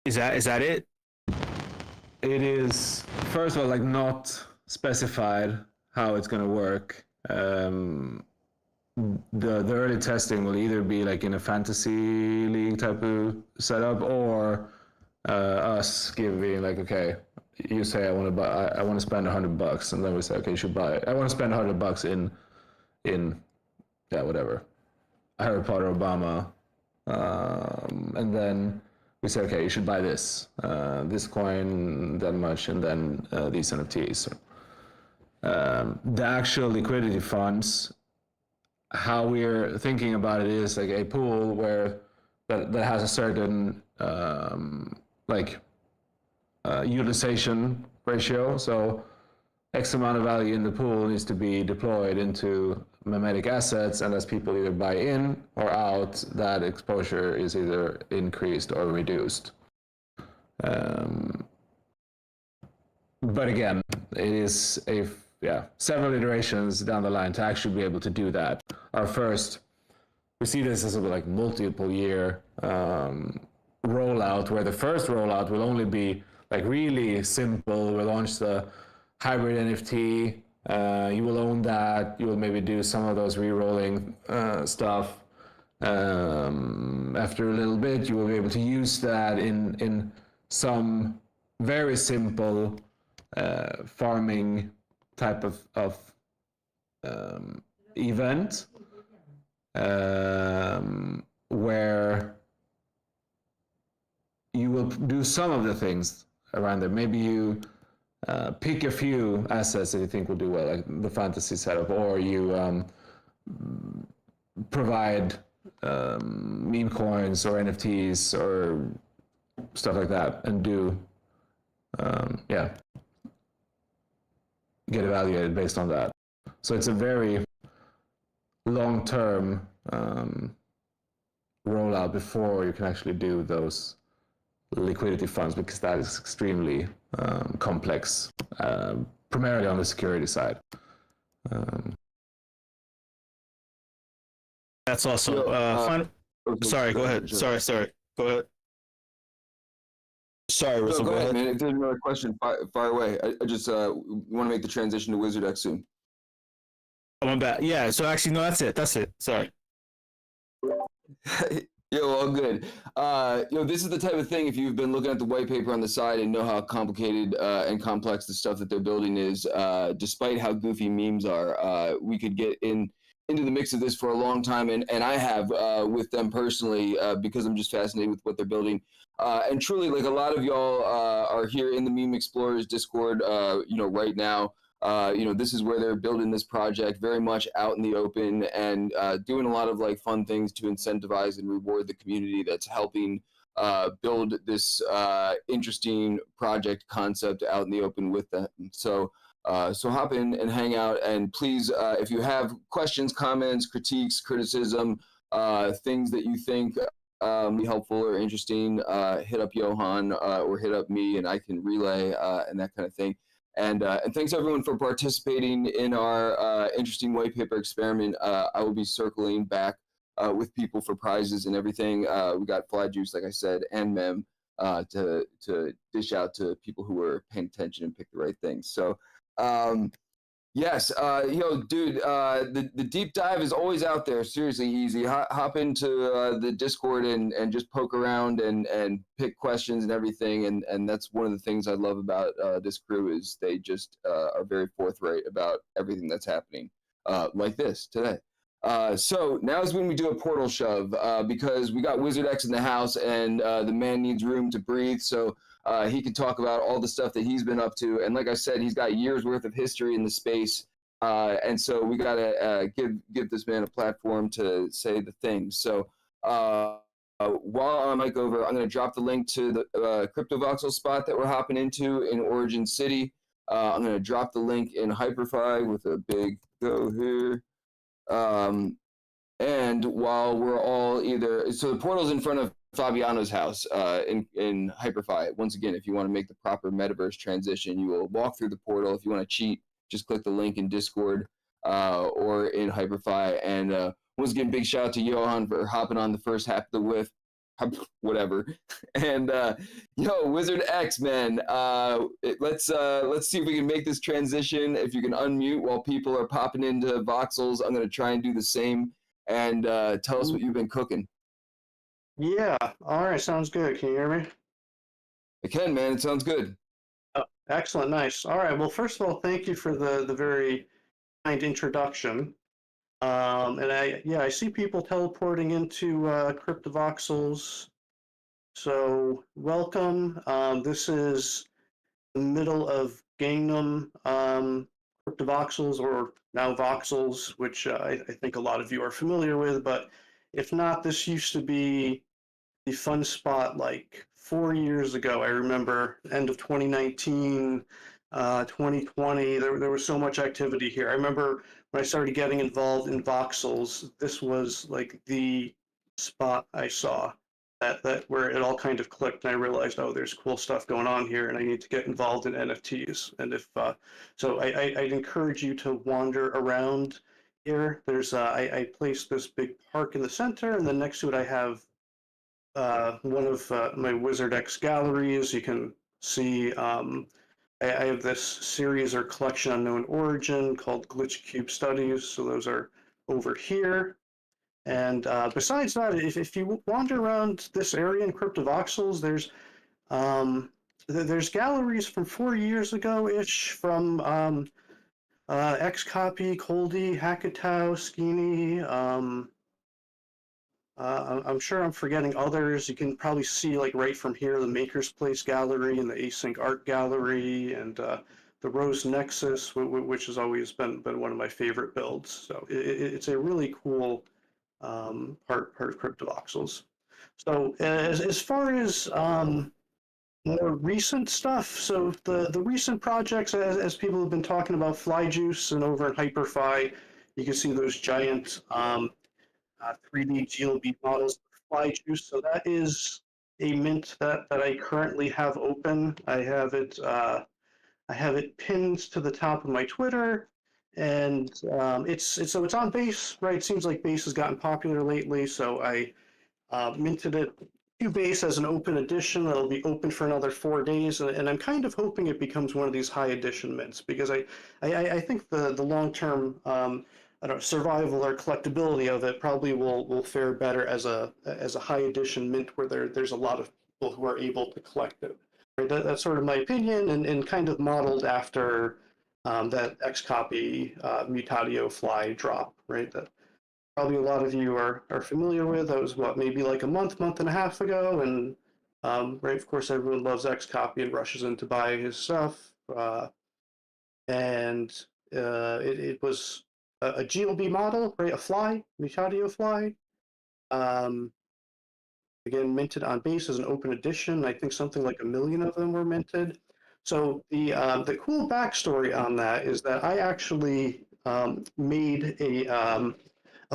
Is that it? It is, first of all, like not specified how it's going to work. The early testing will either be like in a fantasy league type of setup, or us giving like, okay, you say I want to spend $100, and then we say, okay, you should buy it. I want to spend $100 in whatever, Harry Potter, Obama, and then we say, okay, you should buy this coin, that much, and then these NFTs. The actual liquidity funds, how we're thinking about it is like a pool where that has a certain utilization ratio. So X amount of value in the pool needs to be deployed into memetic assets, and as people either buy in or out, that exposure is either increased or reduced. But again, it is several iterations down the line to actually be able to do that. We see this as a like multiple year rollout, where the first rollout will only be like really simple. We'll launch the hybrid NFT. You will own that. You will maybe do some of those re-rolling stuff. After a little bit, you will be able to use that in some very simple farming type of event where you will do some of the things around there. Maybe you pick a few assets that you think will do well, like the fantasy setup, or you provide meme coins or NFTs or stuff like that, and do get evaluated based on that. So it's a very long-term rollout before you can actually do those liquidity funds, because that is extremely complex, primarily on the security side. That's also sorry, go ahead. Sorry. Go ahead. Sorry, Russell. Go Go ahead, ahead. man. If there's another question, fire away. I just want to make the transition to WizardX soon. I'm back. Yeah. So actually, no. That's it. Sorry. Yo, all good. This is the type of thing, if you've been looking at the white paper on the side and know how complicated and complex the stuff that they're building is, despite how goofy memes are, we could get into the mix of this for a long time, and I have with them personally, because I'm just fascinated with what they're building. And truly, like, a lot of y'all are here in the Meme Explorers Discord, right now. This is where they're building this project very much out in the open, and doing a lot of like fun things to incentivize and reward the community that's helping build this interesting project concept out in the open with them. So hop in and hang out, and please, if you have questions, comments, critiques, criticism, things that you think be helpful or interesting, hit up Johan or hit up me, and I can relay and that kind of thing. And thanks everyone for participating in our interesting white paper experiment. I will be circling back with people for prizes and everything. We got Fly Juice, like I said, and Mem to dish out to people who were paying attention and picked the right things. So yes, dude, the deep dive is always out there. Seriously, easy. Hop into the Discord and just poke around and pick questions and everything. And that's one of the things I love about this crew, is they just are very forthright about everything that's happening, like this today. So now is when we do a portal shove, because we got WizardX in the house, and the man needs room to breathe. So he can talk about all the stuff that he's been up to. And like I said, he's got years worth of history in the space. And so we got to give this man a platform to say the things. So while I'm over, I'm going to drop the link to the crypto voxel spot that we're hopping into in Origin City. I'm going to drop the link in Hyperfy with a big go here. And while we're all so the portal's in front of Fabiano's house in Hyperfy. Once again, if you want to make the proper metaverse transition, you will walk through the portal. If you want to cheat, just click the link in Discord or in Hyperfy. And once again, big shout out to Johan for hopping on the first half of the whiff, whatever. And WizardX, man, let's see if we can make this transition. If you can unmute while people are popping into voxels, I'm gonna try and do the same. And tell us what you've been cooking. Yeah. All right. Sounds good. Can you hear me? I can, man. It sounds good. Oh, excellent. Nice. All right. Well, first of all, thank you for the very kind introduction. And I see people teleporting into CryptoVoxels. So welcome. This is the middle of Gangnam CryptoVoxels, or now Voxels, which I think a lot of you are familiar with. But if not, this used to be the fun spot like 4 years ago. I remember end of 2019, 2020, there was so much activity here. I remember when I started getting involved in voxels, this was like the spot I saw that where it all kind of clicked, and I realized, oh, there's cool stuff going on here, and I need to get involved in NFTs. And if so, I'd encourage you to wander around here. There's I placed this big park in the center, and then next to it I have one of my WizardX galleries. You can see I have this series or collection unknown origin called Glitch Cube Studies. So those are over here. And besides that, if you wander around this area in CryptoVoxels, there's There's galleries from 4 years ago ish from Xcopy, Coldy, Hackatow, Skeeny. I'm sure I'm forgetting others. You can probably see like right from here the Maker's Place Gallery and the Async Art Gallery and the Rose Nexus, which has always been one of my favorite builds. So it's a really cool part of CryptoVoxels. So as far as more recent stuff, so the recent projects, as people have been talking about FlyJuice and over in HyperFi, you can see those giant 3D GLB models for FlyJuice. So that is a mint that I currently have open. I have it pinned to the top of my Twitter, and it's on Base, right? It seems like Base has gotten popular lately, so I minted it to Base as an open edition that'll be open for another 4 days, and I'm kind of hoping it becomes one of these high edition mints because I think the long term I don't know, survival or collectability of it probably will fare better as a high edition mint where there's a lot of people who are able to collect it. Right? That's sort of my opinion and kind of modeled after that Xcopy Mutatio fly drop, right? That probably a lot of you are familiar with. That was what, maybe like a month and a half ago, and right, of course, everyone loves Xcopy and rushes in to buy his stuff. And it was a GLB model, right? A fly, Mutatio fly. Um, Again, minted on Base as an open edition. I think something like 1 million of them were minted. So the cool backstory on that is that I actually made a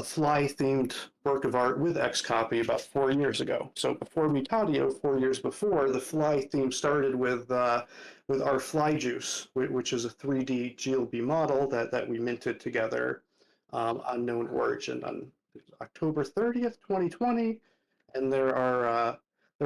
fly themed work of art with Xcopy about 4 years ago. So before Mutatio, 4 years before, the fly theme started with our fly juice, which is a 3D GLB model that we minted together on Known Origin on October 30th, 2020. And there are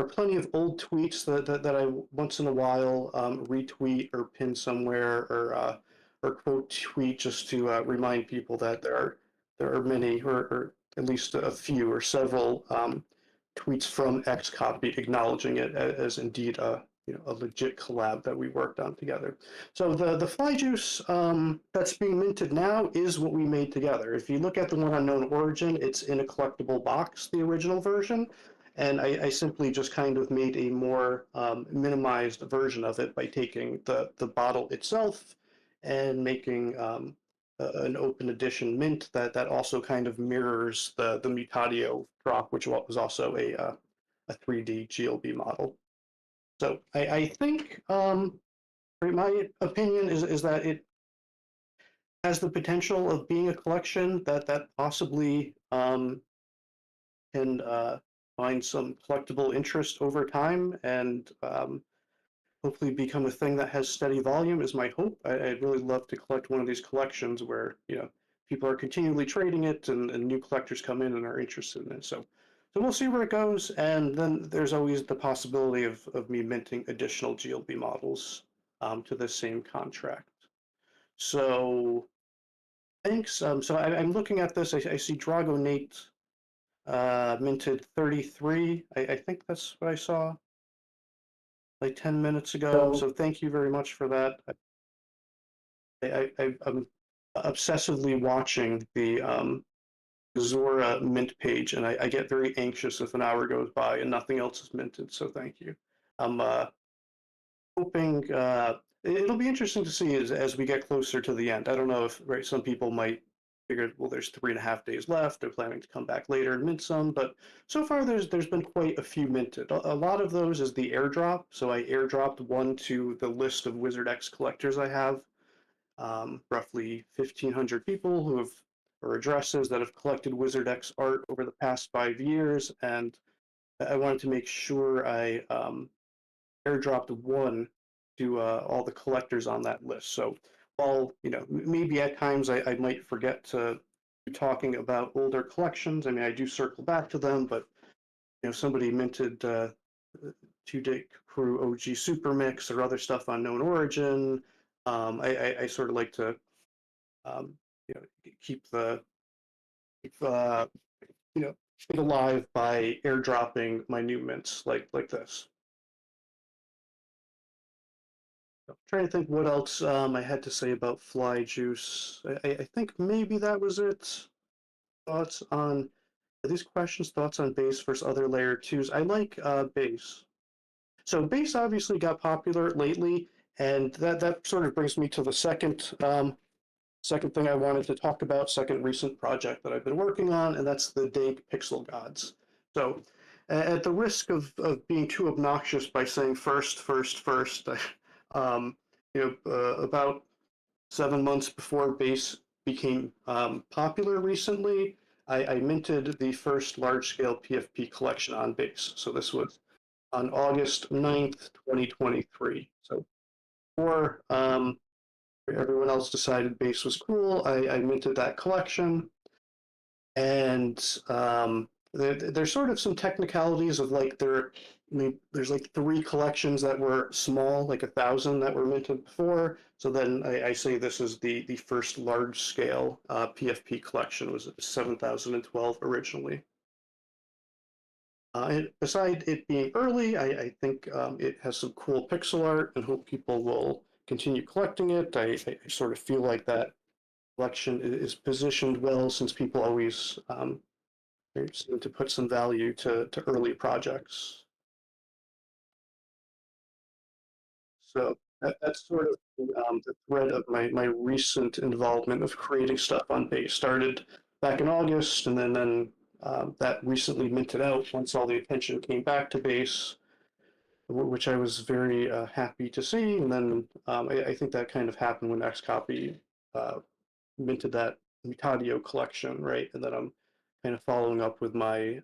plenty of old tweets that I once in a while retweet or pin somewhere or quote tweet just to remind people that there are many or at least a few or several tweets from Xcopy acknowledging it as indeed a legit collab that we worked on together. So the fly juice that's being minted now is what we made together. If you look at the one on Known Origin, it's in a collectible box, the original version. And I simply just kind of made a more minimized version of it by taking the bottle itself and making an open edition mint that also kind of mirrors the Mutatio drop, which was also a 3D GLB model. So I think my opinion is that it has the potential of being a collection that possibly can find some collectible interest over time and hopefully become a thing that has steady volume is my hope. I'd really love to collect one of these collections where, people are continually trading it and new collectors come in and are interested in it. So we'll see where it goes. And then there's always the possibility of me minting additional GLB models to the same contract. So thanks. So I'm looking at this. I see Drago Nate minted 33. I think that's what I saw like 10 minutes ago. So thank you very much for that. I'm obsessively watching the Zora mint page, and I get very anxious if an hour goes by and nothing else is minted. So thank you. I'm hoping it'll be interesting to see as we get closer to the end. I don't know if some people might figure, well, there's 3.5 days left. They're planning to come back later and mint some, but so far there's been quite a few minted. A lot of those is the airdrop. So I airdropped one to the list of WizardX collectors I have. Roughly 1,500 people who have or addresses that have collected WizardX art over the past 5 years, and I wanted to make sure I airdropped one to all the collectors on that list. So while, maybe at times I might forget to be talking about older collections. I mean, I do circle back to them, but somebody minted Two Dick Crew OG Super Mix or other stuff on Known Origin. I sort of like to keep it alive by airdropping my new mints like this. trying to think what else I had to say about Fly Juice. I think maybe that was it. Thoughts on these questions? Thoughts on base versus other layer twos? I like base. So base obviously got popular lately, and that sort of brings me to the second thing I wanted to talk about, second recent project that I've been working on, and that's the Dank Pixel Gods. So at the risk of being too obnoxious by saying first, um, about 7 months before base became popular recently, I minted the first large-scale PFP collection on base. So this was on August 9th, 2023. So before everyone else decided base was cool, I minted that collection. And there's sort of some technicalities of like there's like 3 collections that were small, like 1,000 that were minted before. So then I say this is the first large scale PFP collection. It was 7,012 originally. And beside it being early, I think it has some cool pixel art and hope people will continue collecting it. I sort of feel like that collection is positioned well since people always seem to put some value to early projects. So that's sort of the thread of my recent involvement of creating stuff on base. Started back in August, and then that recently minted out once all the attention came back to base, which I was very happy to see. And then I think that kind of happened when Xcopy minted that Mutadio collection, right? And then I'm kind of following up with my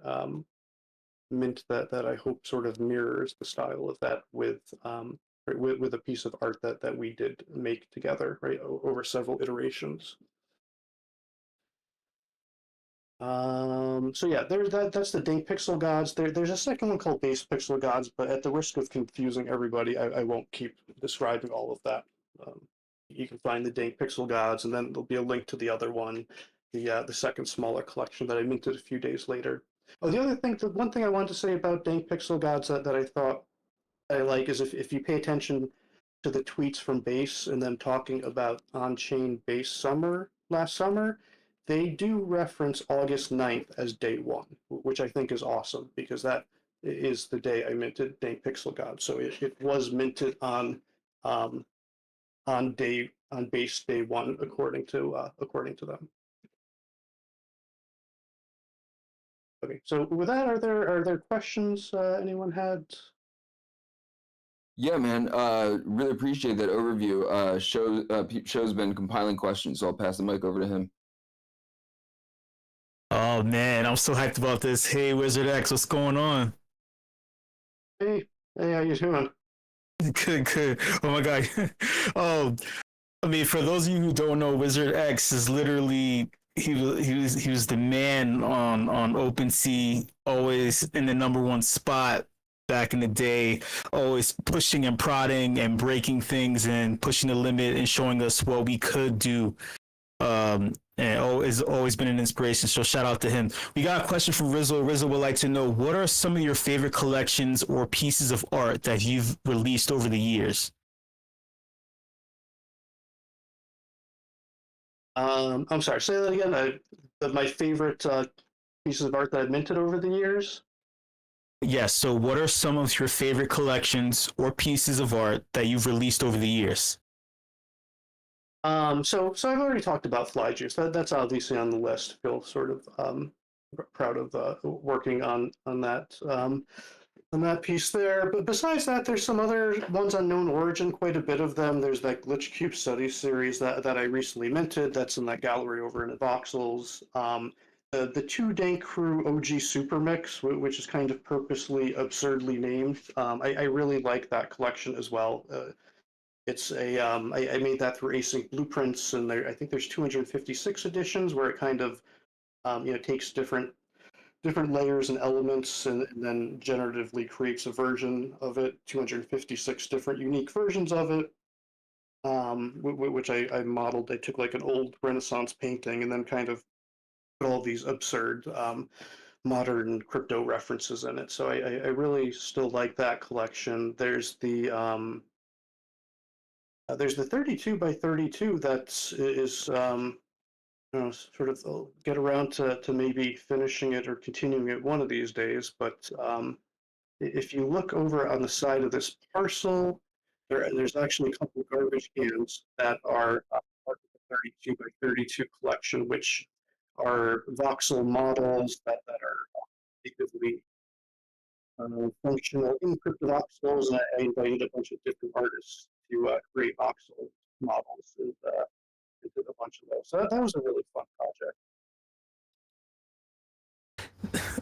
mint that I hope sort of mirrors the style of that with a piece of art that we did make together, right, over several iterations. So yeah, that's the Dank Pixel Gods. There's a second one called Base Pixel Gods, but at the risk of confusing everybody, I won't keep describing all of that. You can find the Dank Pixel Gods, and then there'll be a link to the other one, the second smaller collection that I minted a few days later. Oh, the one thing I wanted to say about Dank Pixel Gods that I thought I like is if you pay attention to the tweets from Base and them talking about on-chain Base summer last summer, they do reference August 9th as day one, which I think is awesome because that is the day I minted Dank Pixel God. So it was minted on base day one according to them. Okay, so with that, are there questions anyone had? Yeah, man. Really appreciate that overview. Show's been compiling questions, so I'll pass the mic over to him. Oh man, I'm so hyped about this. Hey, WizardX, what's going on? Hey, how you doing? Good. Oh my god. Oh, I mean, for those of you who don't know, WizardX is literally he was the man on OpenSea, always in the #1 spot back in the day, always pushing and prodding and breaking things and pushing the limit and showing us what we could do. And has always been an inspiration. So shout out to him. We got a question from Rizzo. Rizzo would like to know, what are some of your favorite collections or pieces of art that you've released over the years? I'm sorry, say that again. My favorite pieces of art that I've minted over the years. Yes. So what are some of your favorite collections or pieces of art that you've released over the years? So I've already talked about Fly Juice. That's obviously on the list. Feel sort of proud of working on that piece there. But besides that, there's some other ones on Known Origin. Quite a bit of them. There's that Glitch Cube Studies series that I recently minted. That's in that gallery over in Voxels. The 2 Dank Crew OG Super Mix, which is kind of purposely absurdly named. I really like that collection as well. It's I made that through Async Blueprints, and I think there's 256 editions where it kind of takes different layers and elements and then generatively creates a version of it, 256 different unique versions of it, which I modeled. I took like an old Renaissance painting and then kind of put all these absurd modern crypto references in it. So I really still like that collection. There's the There's the 32 by 32 is sort of get around to maybe finishing it or continuing it one of these days. But if you look over on the side of this parcel, there's actually a couple of garbage cans that are part of the 32 by 32 collection, which are voxel models that are natively functional encrypted voxels. And I invited a bunch of different artists to create voxel models and did a bunch of those. So that was a really fun project.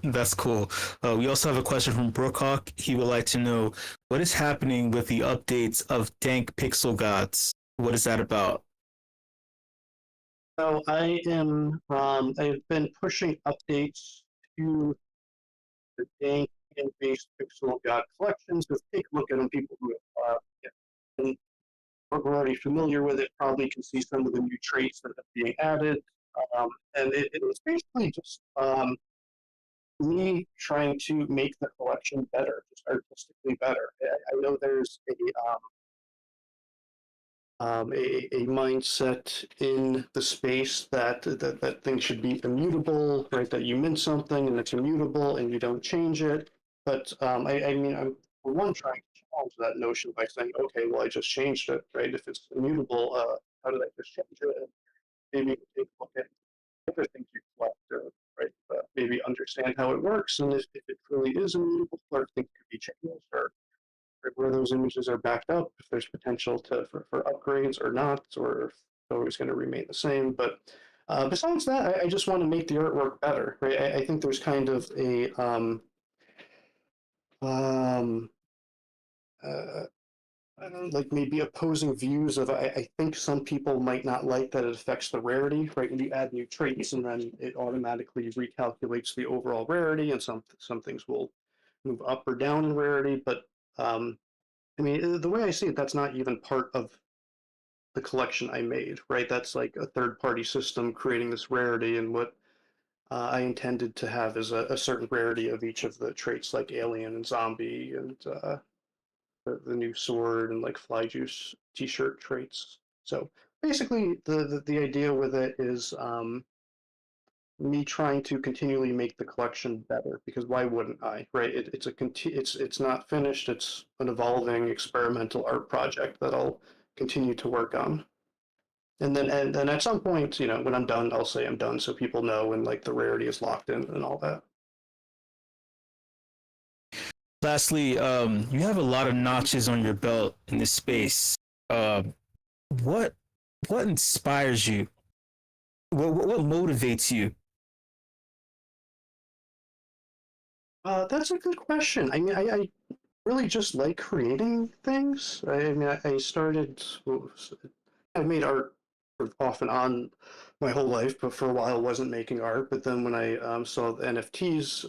That's cool. We also have a question from Brookhawk. He would like to know what is happening with the updates of Dank Pixel Gods. What is that about? So I've been pushing updates to the Dank and based Pixel God collections. Just take a look at them. People who are already familiar with it probably can see some of the new traits that are being added. And it was basically just me trying to make the collection better, just artistically better. I know there's a mindset in the space that things should be immutable, right? That you mint something and it's immutable and you don't change it. But I mean, I'm for one trying to challenge that notion by saying, okay, well, I just changed it, right? If it's immutable, how did I just change it? And maybe take a look at other things you collect, right? Maybe understand how it works, and if it really is immutable, or if things could be changed, or where those images are backed up, if there's potential for upgrades or not, or if it's always going to remain the same. But besides that, I just want to make the artwork better, right? I think there's kind of a um, uh, I don't know, like maybe opposing views of I think some people might not like that it affects the rarity, right? When you add new traits and then it automatically recalculates the overall rarity, and some things will move up or down in rarity. But I mean, the way I see it, that's not even part of the collection I made, right? That's like a third-party system creating this rarity, and what I intended to have is a certain rarity of each of the traits, like alien and zombie, and the new sword and like fly juice t-shirt traits. So basically, the idea with it is me trying to continually make the collection better, because why wouldn't I, right? It's not finished. It's an evolving experimental art project that I'll continue to work on. And then at some point, when I'm done, I'll say I'm done so people know, and like the rarity is locked in and all that. Lastly, you have a lot of notches on your belt in this space. What what inspires you? What motivates you? That's a good question. I mean, I really just like creating things. I mean, I started, I've made art sort of off and on my whole life, but for a while wasn't making art. But then when I saw the NFTs,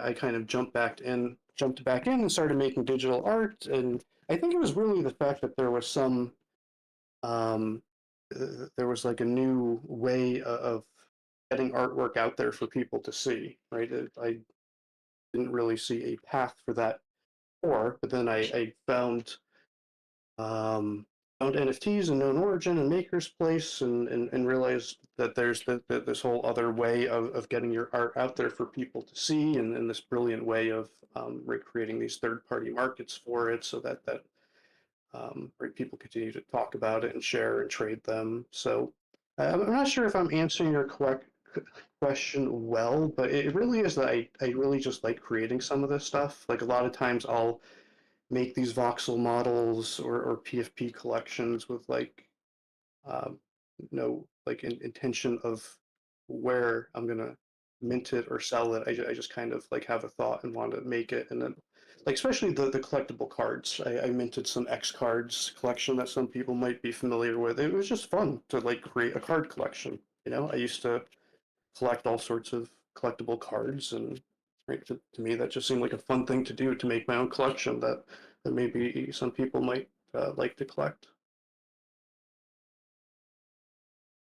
I kind of jumped back in and started making digital art. And I think it was really the fact that um, there was like a new way of getting artwork out there for people to see, right? I didn't really see a path for that before, but then I found NFTs and known origin and Maker's Place, and realized that there's this whole other way of getting your art out there for people to see, and this brilliant way of recreating these third-party markets for it, so that people continue to talk about it and share and trade them. So I'm not sure if I'm answering your question well, but it really is that I really just like creating some of this stuff. Like a lot of times I'll make these voxel models or PFP collections with like no like intention of where I'm gonna mint it or sell it. I just kind of like have a thought and want to make it, and then like especially the collectible cards. I minted some X cards collection that some people might be familiar with. It was just fun to like create a card collection. I used to collect all sorts of collectible cards, and right, to me that just seemed like a fun thing to do, to make my own collection that maybe some people might like to collect.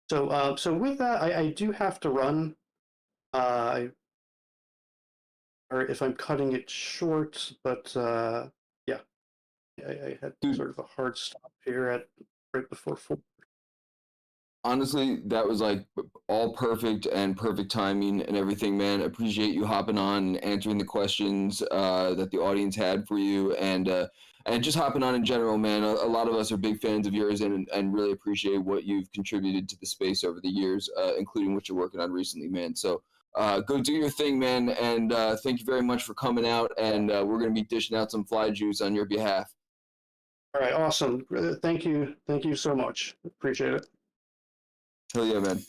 So with that, I do have to run. Or if I'm cutting it short, but yeah, I had Dude. sort of a hard stop here at right before 4. Honestly, that was like all perfect and perfect timing and everything, man. Appreciate you hopping on and answering the questions that the audience had for you, and just hopping on in general, man. A lot of us are big fans of yours, and really appreciate what you've contributed to the space over the years, including what you're working on recently, man. So go do your thing, man, and thank you very much for coming out. And we're gonna be dishing out some fly juice on your behalf. All right, awesome. Thank you so much. Appreciate it. Hell yeah, man.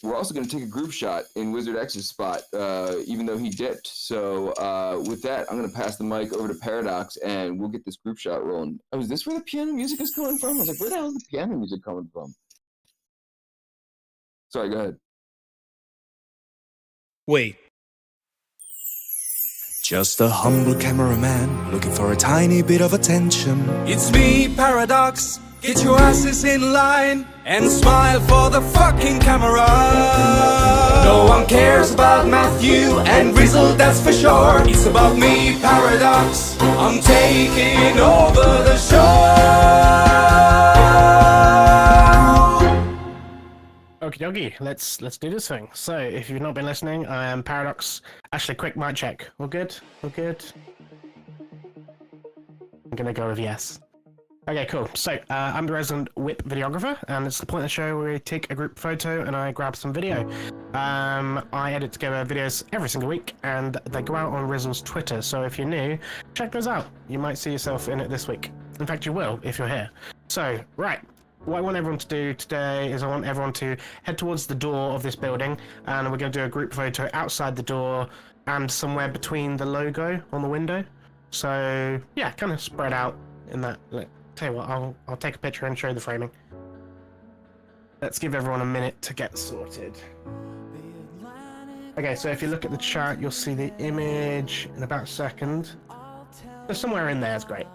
We're also going to take a group shot in WizardX's spot, even though he dipped. So with that, I'm going to pass the mic over to Paradox, and we'll get this group shot rolling. Oh, is this where the piano music is coming from? I was like, where the hell is the piano music coming from? Sorry, go ahead. Wait. Just a humble cameraman looking for a tiny bit of attention. It's me, Paradox. Get your asses in line and smile for the fucking camera. No one cares about Matthew and Rizzle, that's for sure. It's about me, Paradox. I'm taking over the show. Okie dokie, let's do this thing. So, if you've not been listening, I am Paradox. Actually, quick mic check. All good? All good? I'm gonna go with yes. Okay, cool. So, I'm the resident WIP videographer, and it's the point of the show where we take a group photo and I grab some video. I edit together videos every single week, and they go out on Rizzle's Twitter, so if you're new, check those out. You might see yourself in it this week. In fact, you will, if you're here. So, right. What I want everyone to do today is I want everyone to head towards the door of this building, and we're going to do a group photo outside the door and somewhere between the logo on the window. So, yeah, kind of spread out in that. Tell you what, I'll take a picture and show the framing. Let's give everyone a minute to get sorted. Okay, so if you look at the chart, you'll see the image in about a second. So somewhere in there is great.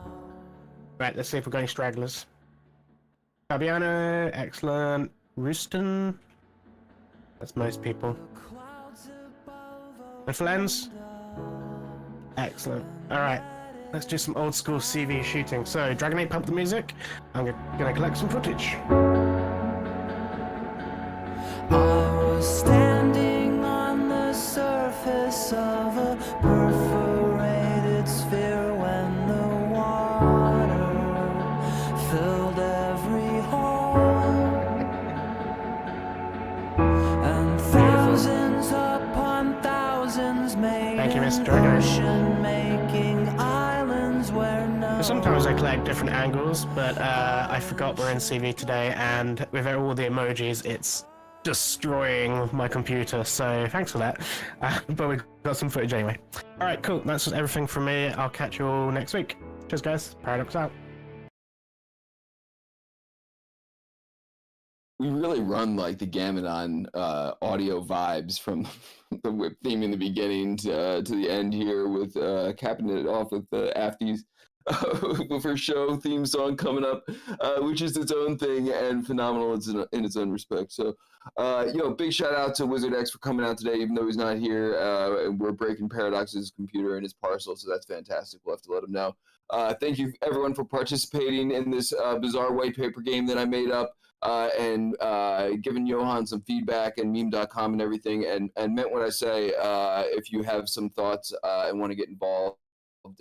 Right, let's see if we've got any stragglers. Fabiano, excellent. Rooston, that's most people. And Flens, excellent. All right. Let's do some old school CV shooting. So, Dragon 8, pump the music. I'm gonna collect some footage. I was standing on the surface of a perforated sphere when the water filled every hole, and thousands upon thousands made Thank you, Mr. Dragon. ocean, making islands where no. Sometimes I collect different angles, but I forgot we're in CV today, and with all the emojis, it's destroying my computer, so thanks for that. But we got some footage anyway. Alright, cool. That's just everything from me. I'll catch you all next week. Cheers, guys. Paradox out. We really run like the gamut on audio vibes from the whip theme in the beginning to the end here, with capping it off with the Afties with her show theme song coming up, which is its own thing and phenomenal in its own respect. So, big shout out to WizardX for coming out today, even though he's not here. We're breaking Paradox's computer and his parcel, so that's fantastic. We'll have to let him know. Thank you everyone for participating in this bizarre white paper game that I made up. And giving Johan some feedback and meme.com and everything, and meant what I say. If you have some thoughts and want to get involved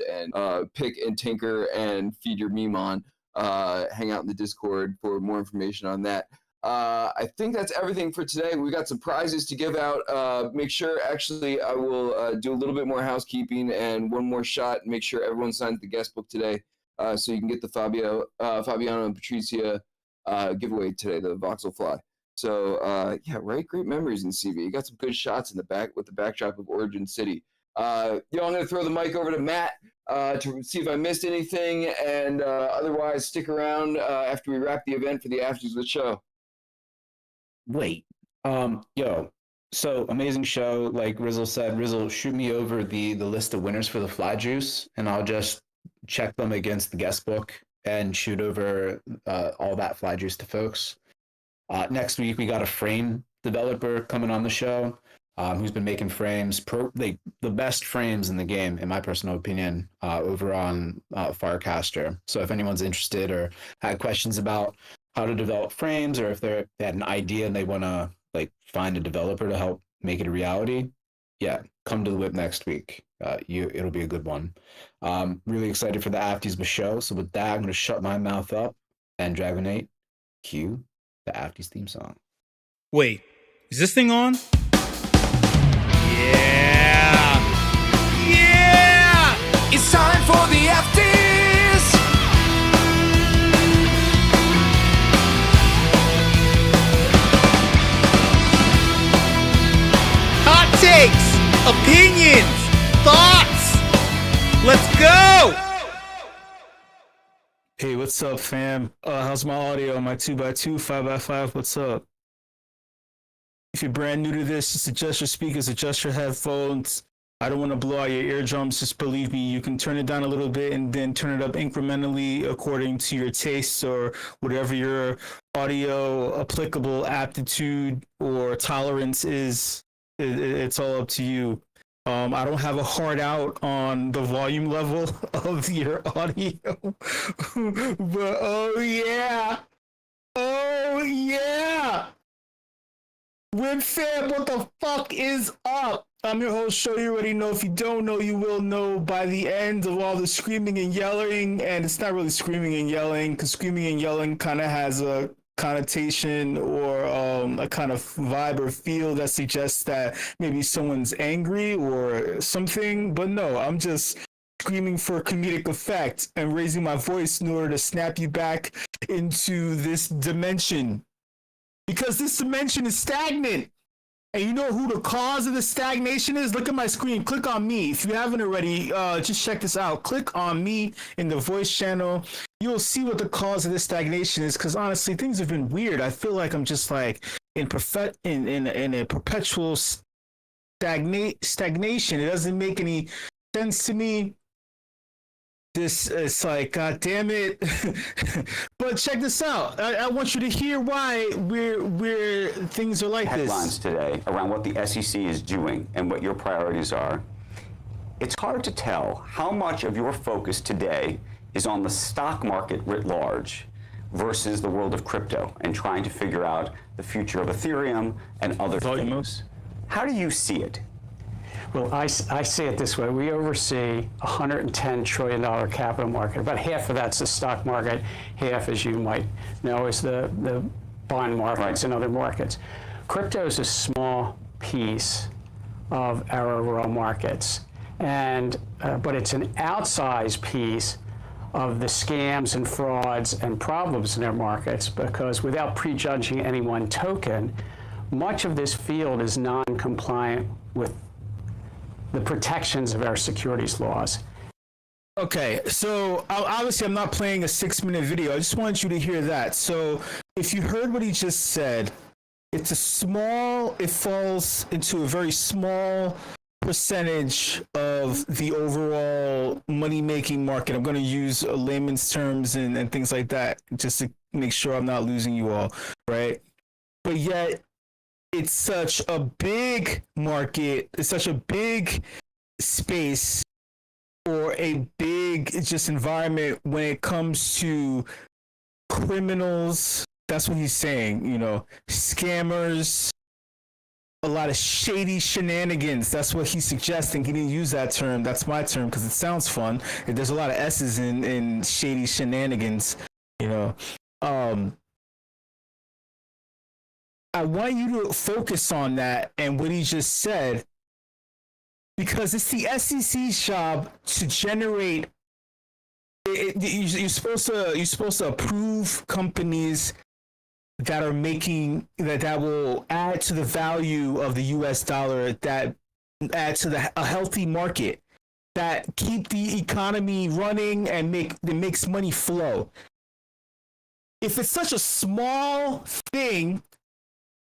and pick and tinker and feed your meme on, hang out in the Discord for more information on that. I think that's everything for today. We got some prizes to give out. Make sure, actually, I will do a little bit more housekeeping and one more shot. Make sure everyone signs the guest book today, so you can get the Fabiano and Patricia giveaway today, the Voxel Fly. So right, great memories in CV. You got some good shots in the back with the backdrop of Origin City. I'm gonna throw the mic over to Matt to see if I missed anything, and otherwise stick around after we wrap the event for the afters of the show. Wait, so amazing show. Like Rizzle said, Rizzle, shoot me over the list of winners for the Fly Juice, and I'll just check them against the guest book and shoot over all that Fly Juice to folks. Next week, we got a frame developer coming on the show. who's been making frames, the best frames in the game, in my personal opinion, over on Firecaster. So if anyone's interested or had questions about how to develop frames, or if they had an idea and they want to like find a developer to help make it a reality, yeah, come to the WIP next week. It'll be a good one. Really excited for the Afties show. So with that, I'm going to shut my mouth up and Dragonate, cue the Afties theme song. Wait, is this thing on? Yeah! Yeah! It's time for the FDs. Hot takes, opinions, thoughts. Let's go! Hey, what's up, fam? How's my audio? My 2x2, 5x5, what's up? If you're brand new to this, just adjust your speakers, adjust your headphones. I don't want to blow out your eardrums. Just believe me, you can turn it down a little bit and then turn it up incrementally according to your tastes or whatever your audio applicable aptitude or tolerance is. It's all up to you. I don't have a hard out on the volume level of your audio, but oh yeah, WIP fam, what the fuck is up? I'm your host, Show. You already know. If you don't know, you will know by the end of all the screaming and yelling. And it's not really screaming and yelling, because screaming and yelling kind of has a connotation or a kind of vibe or feel that suggests that maybe someone's angry or something. But no, I'm just screaming for comedic effect and raising my voice in order to snap you back into this dimension. Because this dimension is stagnant. And you know who the cause of the stagnation is? Look at my screen. Click on me. If you haven't already, just check this out. Click on me in the voice channel. You'll see what the cause of this stagnation is. Because honestly, things have been weird. I feel like I'm just like in a perpetual stagnation. It doesn't make any sense to me. This is like, God damn it. But check this out. I want you to hear why we're things are like headlines this. Today around what the SEC is doing and what your priorities are. It's hard to tell how much of your focus today is on the stock market writ large versus the world of crypto and trying to figure out the future of Ethereum and other things. How do you see it? Well, I see it this way. We oversee a $110 trillion capital market. About half of that's the stock market. Half, as you might know, is the bond markets and other markets. Crypto is a small piece of our overall markets, but it's an outsized piece of the scams and frauds and problems in our markets, because without prejudging any one token, much of this field is non-compliant with the protections of our securities laws. Okay, so obviously I'm not playing a 6-minute video. I just wanted you to hear that. So if you heard what he just said, it falls into a very small percentage of the overall money-making market. I'm going to use layman's terms and things like that just to make sure I'm not losing you all, right? But yet, it's such a big market, it's such a big space, or a big just environment when it comes to criminals. That's what he's saying, scammers, a lot of shady shenanigans. That's what he's suggesting. He didn't use that term. That's my term because it sounds fun. There's a lot of S's in shady shenanigans, I want you to focus on that and what he just said, because it's the SEC's job to generate. You're supposed to approve companies that are making that will add to the value of the U.S. dollar, that add to a healthy market, that keep the economy running and makes money flow. If it's such a small thing,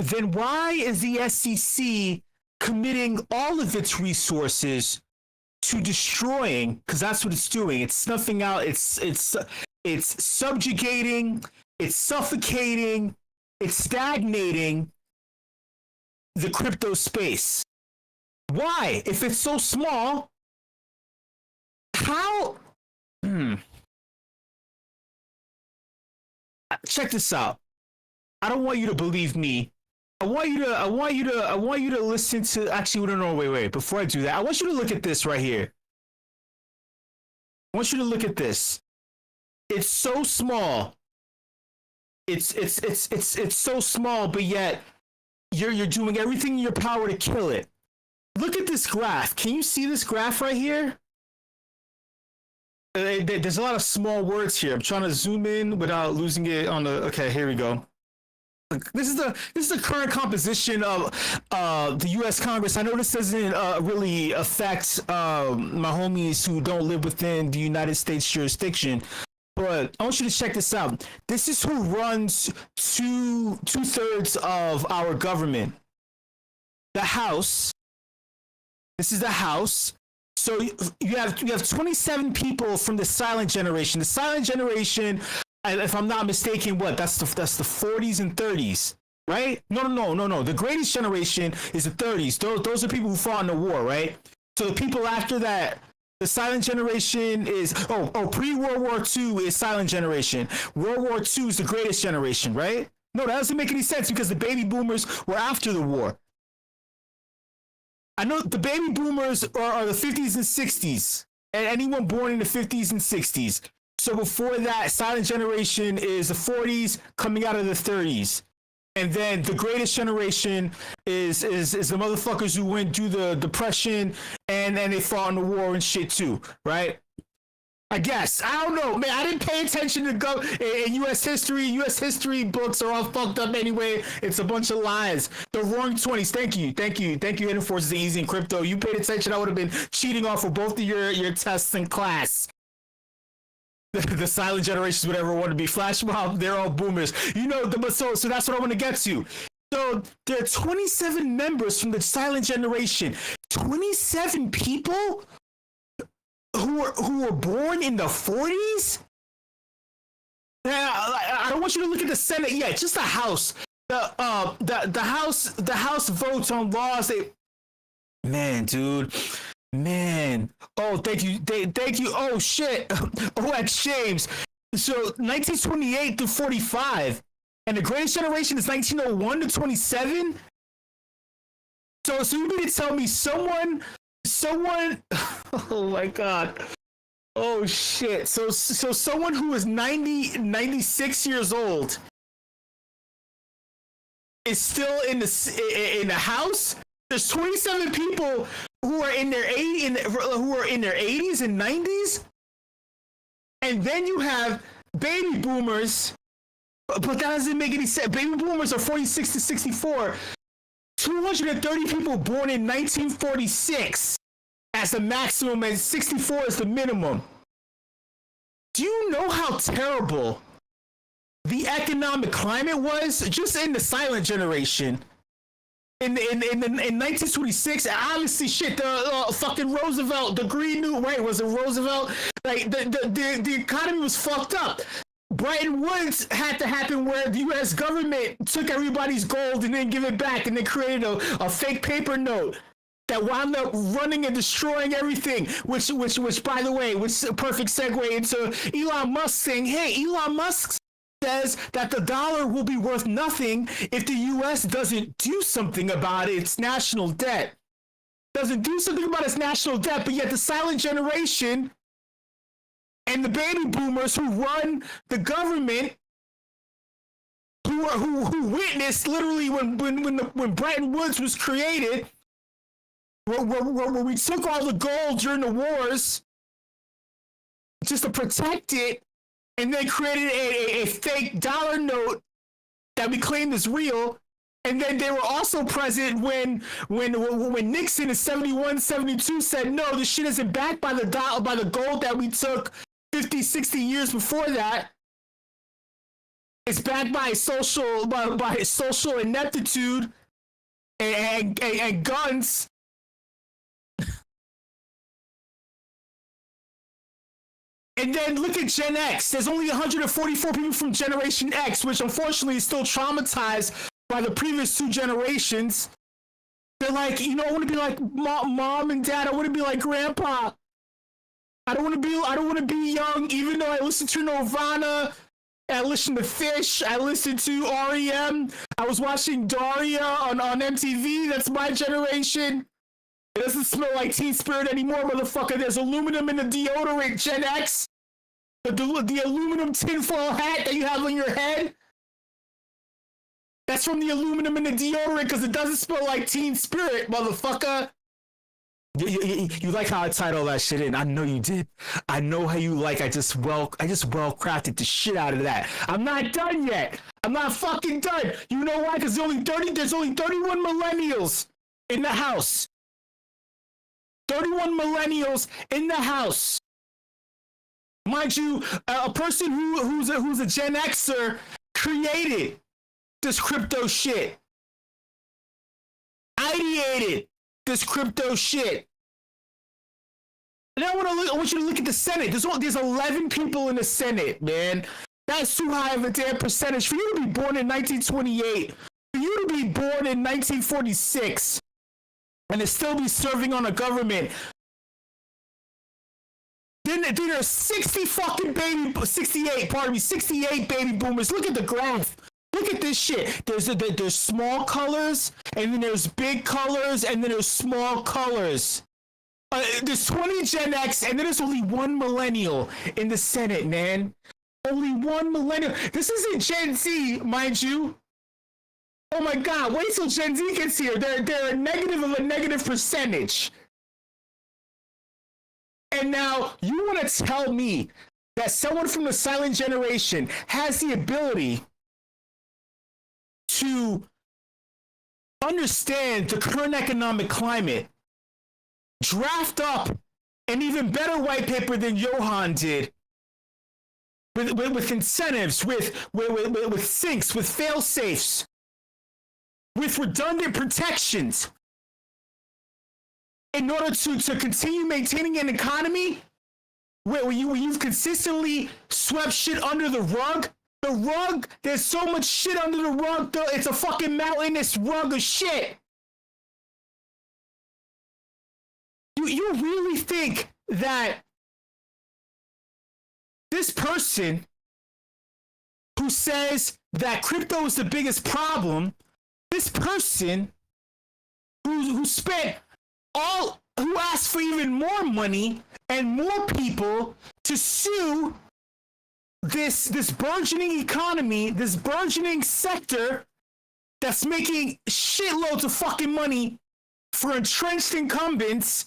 then why is the SEC committing all of its resources to destroying? Because that's what it's doing. It's snuffing out. It's subjugating. It's suffocating. It's stagnating the crypto space. Why? If it's so small, how? Check this out. I don't want you to believe me. I want you to listen to. Actually, no, wait. Before I do that, I want you to look at this right here. I want you to look at this. It's so small. It's so small, but yet you're doing everything in your power to kill it. Look at this graph. Can you see this graph right here? There's a lot of small words here. I'm trying to zoom in without losing it on the. Okay, here we go. This is the current composition of the U.S. Congress. I know this doesn't really affect my homies who don't live within the United States jurisdiction, but I want you to check this out. This is who runs two-thirds of our government. The House. This is the House. So you have 27 people from the silent generation. The silent generation, if I'm not mistaken, that's the 40s and 30s, right? No. The greatest generation is the 30s. Those are people who fought in the war, right? So the people after that, the silent generation is pre-World War II is silent generation. World War II is the greatest generation, right? No, that doesn't make any sense because the baby boomers were after the war. I know the baby boomers are the 50s and 60s, and anyone born in the 50s and 60s. So before that, silent generation is the 40s coming out of the 30s. And then the greatest generation is the motherfuckers who went through the Depression and they fought in the war and shit too, right? I guess. I don't know, man. I didn't pay attention to in U.S. history. U.S. history books are all fucked up anyway. It's a bunch of lies. The roaring 20s. Thank you. Hidden Forces, Easy, and Crypto. You paid attention, I would have been cheating off of both of your tests in class. The silent generations would ever want to be flash mob. They're all boomers. So that's what I want to get to. So there are 27 members from the silent generation. 27 people who were born in the 40s? I don't want you to look at the Senate yet, just the House. The House votes on laws. Man. Oh, thank you. Oh shit. OX James. So 1928 to 45, and the greatest generation is 1901 to 27. So you mean to tell me someone oh my god. Oh shit. So someone who is 96 years old is still in the House? There's 27 people who are in their 80s and 90s, and then you have baby boomers, but that doesn't make any sense. Baby boomers are 46 to 64. 230 people born in 1946 as the maximum, and 64 is the minimum. Do you know how terrible the economic climate was just in the silent generation? In 1926, obviously, shit, the fucking Roosevelt, the Green New, right? Was it Roosevelt? Like the economy was fucked up. Bretton Woods had to happen where the U.S. government took everybody's gold and then give it back, and then created a fake paper note that wound up running and destroying everything. Which by the way, was a perfect segue into Elon Musk saying, "Hey, Elon Musk says that the dollar will be worth nothing if the U.S. doesn't do something about its national debt. Doesn't do something about its national debt, but yet the silent generation and the baby boomers who run the government, who witnessed literally when Bretton Woods was created, where we took all the gold during the wars just to protect it, and they created a fake dollar note that we claimed is real. And then they were also present when Nixon in 71, 72 said, no, this shit isn't backed by the gold that we took 50, 60 years before that. It's backed by social ineptitude and guns. And then look at Gen X. There's only 144 people from Generation X, which unfortunately is still traumatized by the previous two generations. They're like, you know, I want to be like mom and dad. I want to be like grandpa. I don't want to be young, even though I listen to Nirvana. I listen to Fish. I listen to REM. I was watching Daria on MTV. That's my generation. It doesn't smell like Teen Spirit anymore, motherfucker. There's aluminum in the deodorant, Gen X. The aluminum tinfoil hat that you have on your head. That's from the aluminum in the deodorant because it doesn't smell like Teen Spirit, motherfucker. You like how I tied all that shit in? I know you did. I know how you like. I just well crafted the shit out of that. I'm not done yet. I'm not fucking done. You know why? Because there's only 31 millennials in the house. 31 millennials in the house. Mind you, a person who's a Gen Xer created this crypto shit. Ideated this crypto shit. And I want you to look at the Senate. There's 11 people in the Senate, man. That's too high of a damn percentage. For you to be born in 1928, for you to be born in 1946, and to still be serving on a government, then there's 68 baby boomers. Look at the graph. Look at this shit. There's small colors, and then there's big colors, and then there's small colors. There's 20 Gen X, and then there's only one millennial in the Senate, man. Only one millennial. This isn't Gen Z, mind you. Oh my God, wait till Gen Z gets here. They're a negative percentage. And now you want to tell me that someone from the silent generation has the ability to understand the current economic climate, draft up an even better white paper than Johan did, with incentives, with sinks, with fail safes, with redundant protections, in order to continue maintaining an economy where you've consistently swept shit under the rug. The rug, there's so much shit under the rug, though. It's a fucking mountainous rug of shit. You really think that this person who says that crypto is the biggest problem, this person who asked for even more money and more people to sue this burgeoning economy, this burgeoning sector that's making shitloads of fucking money for entrenched incumbents,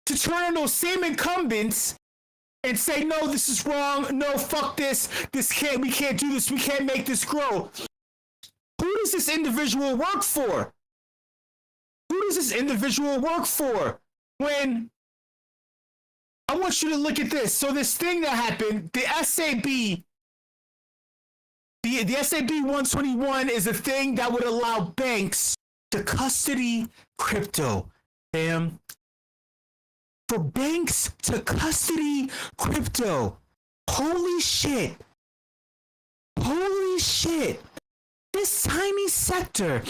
to turn on those same incumbents and say, no, this is wrong, no, fuck this, we can't do this, we can't make this grow. Who does this individual work for? Who does this individual work for? When I want you to look at this. So this thing that happened, the SAB, the SAB 121 is a thing that would allow banks to custody crypto. Damn. For banks to custody crypto. Holy shit. Holy shit. This tiny sector.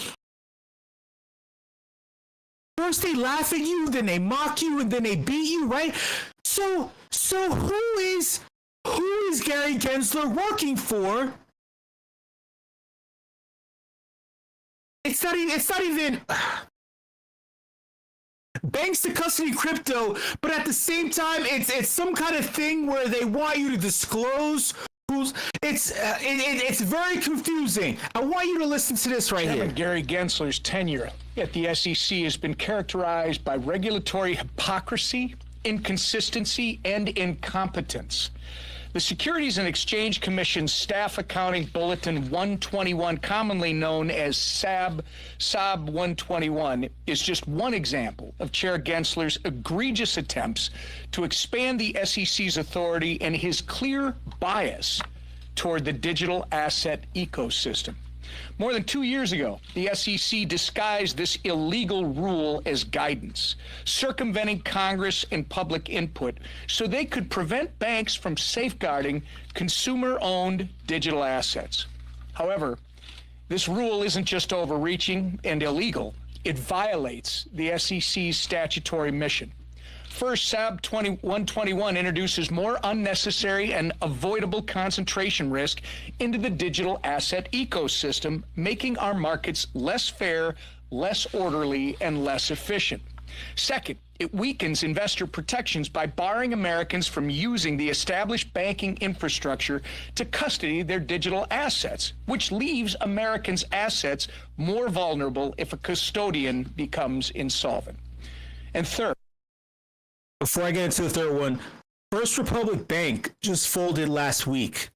First they laugh at you, then they mock you, and then they beat you, right? So who is Gary Gensler working for? It's not even banks to custody crypto, but at the same time, it's some kind of thing where they want you to disclose who's. It's very confusing. I want you to listen to this right here. Gary Gensler's tenure at the SEC has been characterized by regulatory hypocrisy, inconsistency, and incompetence. The Securities and Exchange Commission's Staff Accounting Bulletin 121, commonly known as SAB 121, is just one example of Chair Gensler's egregious attempts to expand the SEC's authority and his clear bias toward the digital asset ecosystem. More than 2 years ago, the SEC disguised this illegal rule as guidance, circumventing Congress and public input so they could prevent banks from safeguarding consumer-owned digital assets. However, this rule isn't just overreaching and illegal. it violates the SEC's statutory mission. First, SAB 121 introduces more unnecessary and avoidable concentration risk into the digital asset ecosystem, making our markets less fair, less orderly, and less efficient. Second, it weakens investor protections by barring Americans from using the established banking infrastructure to custody their digital assets, which leaves Americans' assets more vulnerable if a custodian becomes insolvent. And third, Before I get into the third one, First Republic Bank just folded last week.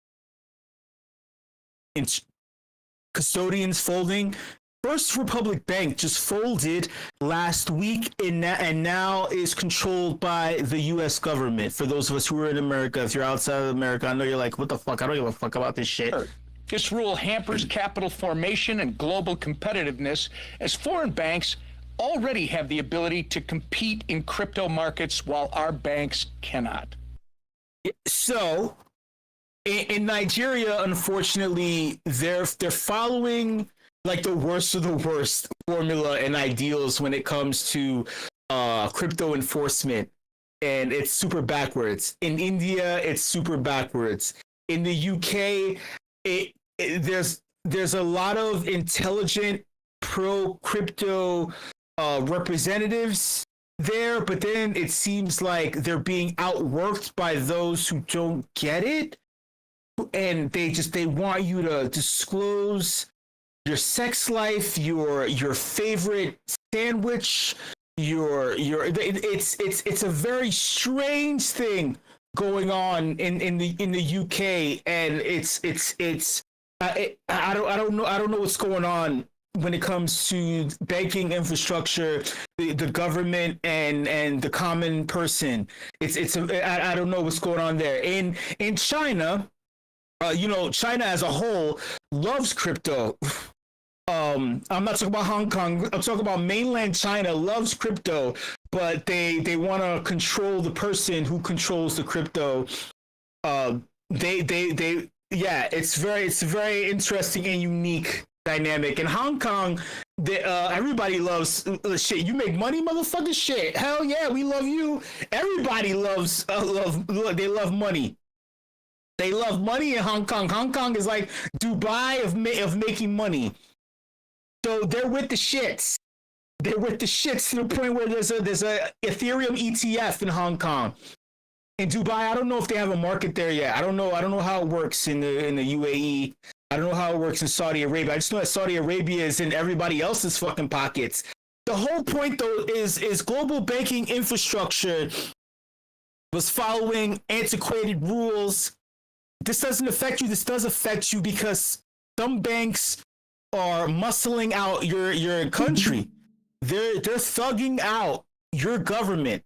Custodians folding. First Republic Bank just folded last week and now is controlled by the U.S. government. For those of us who are in America, if you're outside of America, I know you're like, what the fuck? I don't give a fuck about this shit. this rule hampers capital formation and global competitiveness, as foreign banks already have the ability to compete in crypto markets while our banks cannot. So, in Nigeria, unfortunately, they're following like the worst of the worst formula and ideals when it comes to crypto enforcement, and it's super backwards. In India, it's super backwards. In the UK, there's a lot of intelligent pro crypto representatives there, but then it seems like they're being outworked by those who don't get it, and they want you to disclose your sex life, your favorite sandwich, it's a very strange thing going on in the UK, and I don't know what's going on when it comes to banking infrastructure, the government and the common person. I don't know what's going on there. In China, China as a whole loves crypto. I'm not talking about Hong Kong. I'm talking about mainland China loves crypto, but they want to control the person who controls the crypto. It's a very interesting and unique dynamic. In Hong Kong, everybody loves shit. You make money, motherfucker. Shit, hell yeah, we love you. Everybody loves they love money. They love money in Hong Kong. Hong Kong is like Dubai of making money. So they're with the shits. They're with the shits to the point where there's a Ethereum ETF in Hong Kong. In Dubai, I don't know if they have a market there yet. I don't know how it works in the UAE. I don't know how it works in Saudi Arabia. I just know that Saudi Arabia is in everybody else's fucking pockets. The whole point, though, is global banking infrastructure was following antiquated rules. This doesn't affect you. This does affect you because some banks are muscling out your country. They're thugging out your government.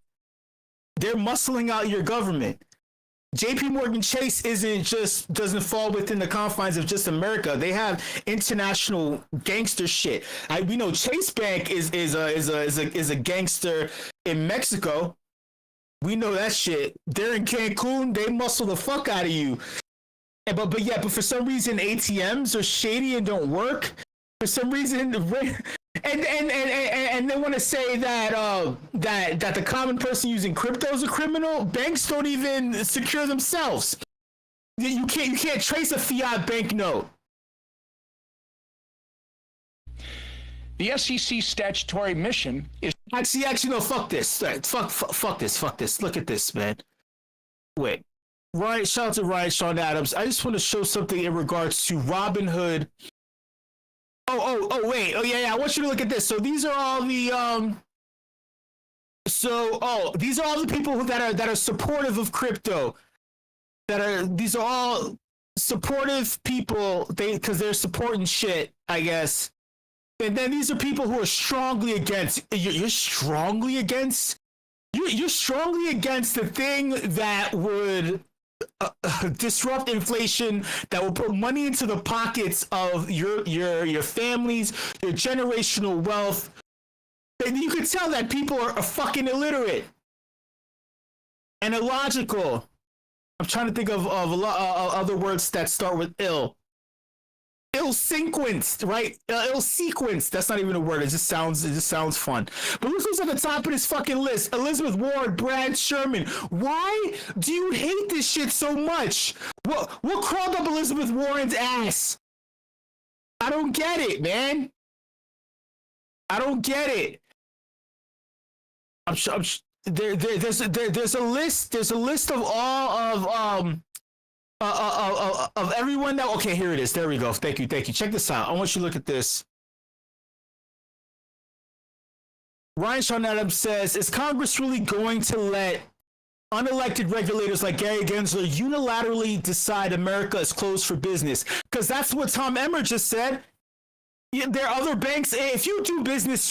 They're muscling out your government. JP Morgan Chase doesn't fall within the confines of just America. They have international gangster shit. We know Chase Bank is a gangster in Mexico. We know that shit. They're in Cancun. They muscle the fuck out of you. But for some reason ATMs are shady and don't work. For some reason, and they want to say that that the common person using crypto is a criminal. Banks don't even secure themselves. You can't trace a fiat banknote. The SEC statutory mission is actually no. Fuck this. Fuck this. Look at this, man. Wait. Right, shout out to Ryan Sean Adams. I just want to show something in regards to Robinhood. Wait. I want you to look at this. So these are all the these are all the people that are supportive of crypto. These are all supportive people. Because they're supporting shit, I guess. And then these are people who are strongly against. You're strongly against. You're strongly against the thing that would disrupt inflation, that will put money into the pockets of your families, your generational wealth. And you could tell that people are fucking illiterate and illogical. I'm trying to think of a lot of other words that start with ill. ill-sequenced, right? Ill-sequenced. That's not even a word. It just sounds fun. But look who's at the top of this fucking list: Elizabeth Warren, Brad Sherman. Why do you hate this shit so much? What crawled up Elizabeth Warren's ass? I don't get it, man. I don't get it. There's a list. There's a list of all of everyone that. Okay, here it is. There we go. Thank you. Check this out. I want you to look at this. Ryan Sean Adams says, "Is Congress really going to let unelected regulators like Gary Gensler unilaterally decide America is closed for business?" Because that's what Tom Emmer just said. Yeah, there are other banks. If you do business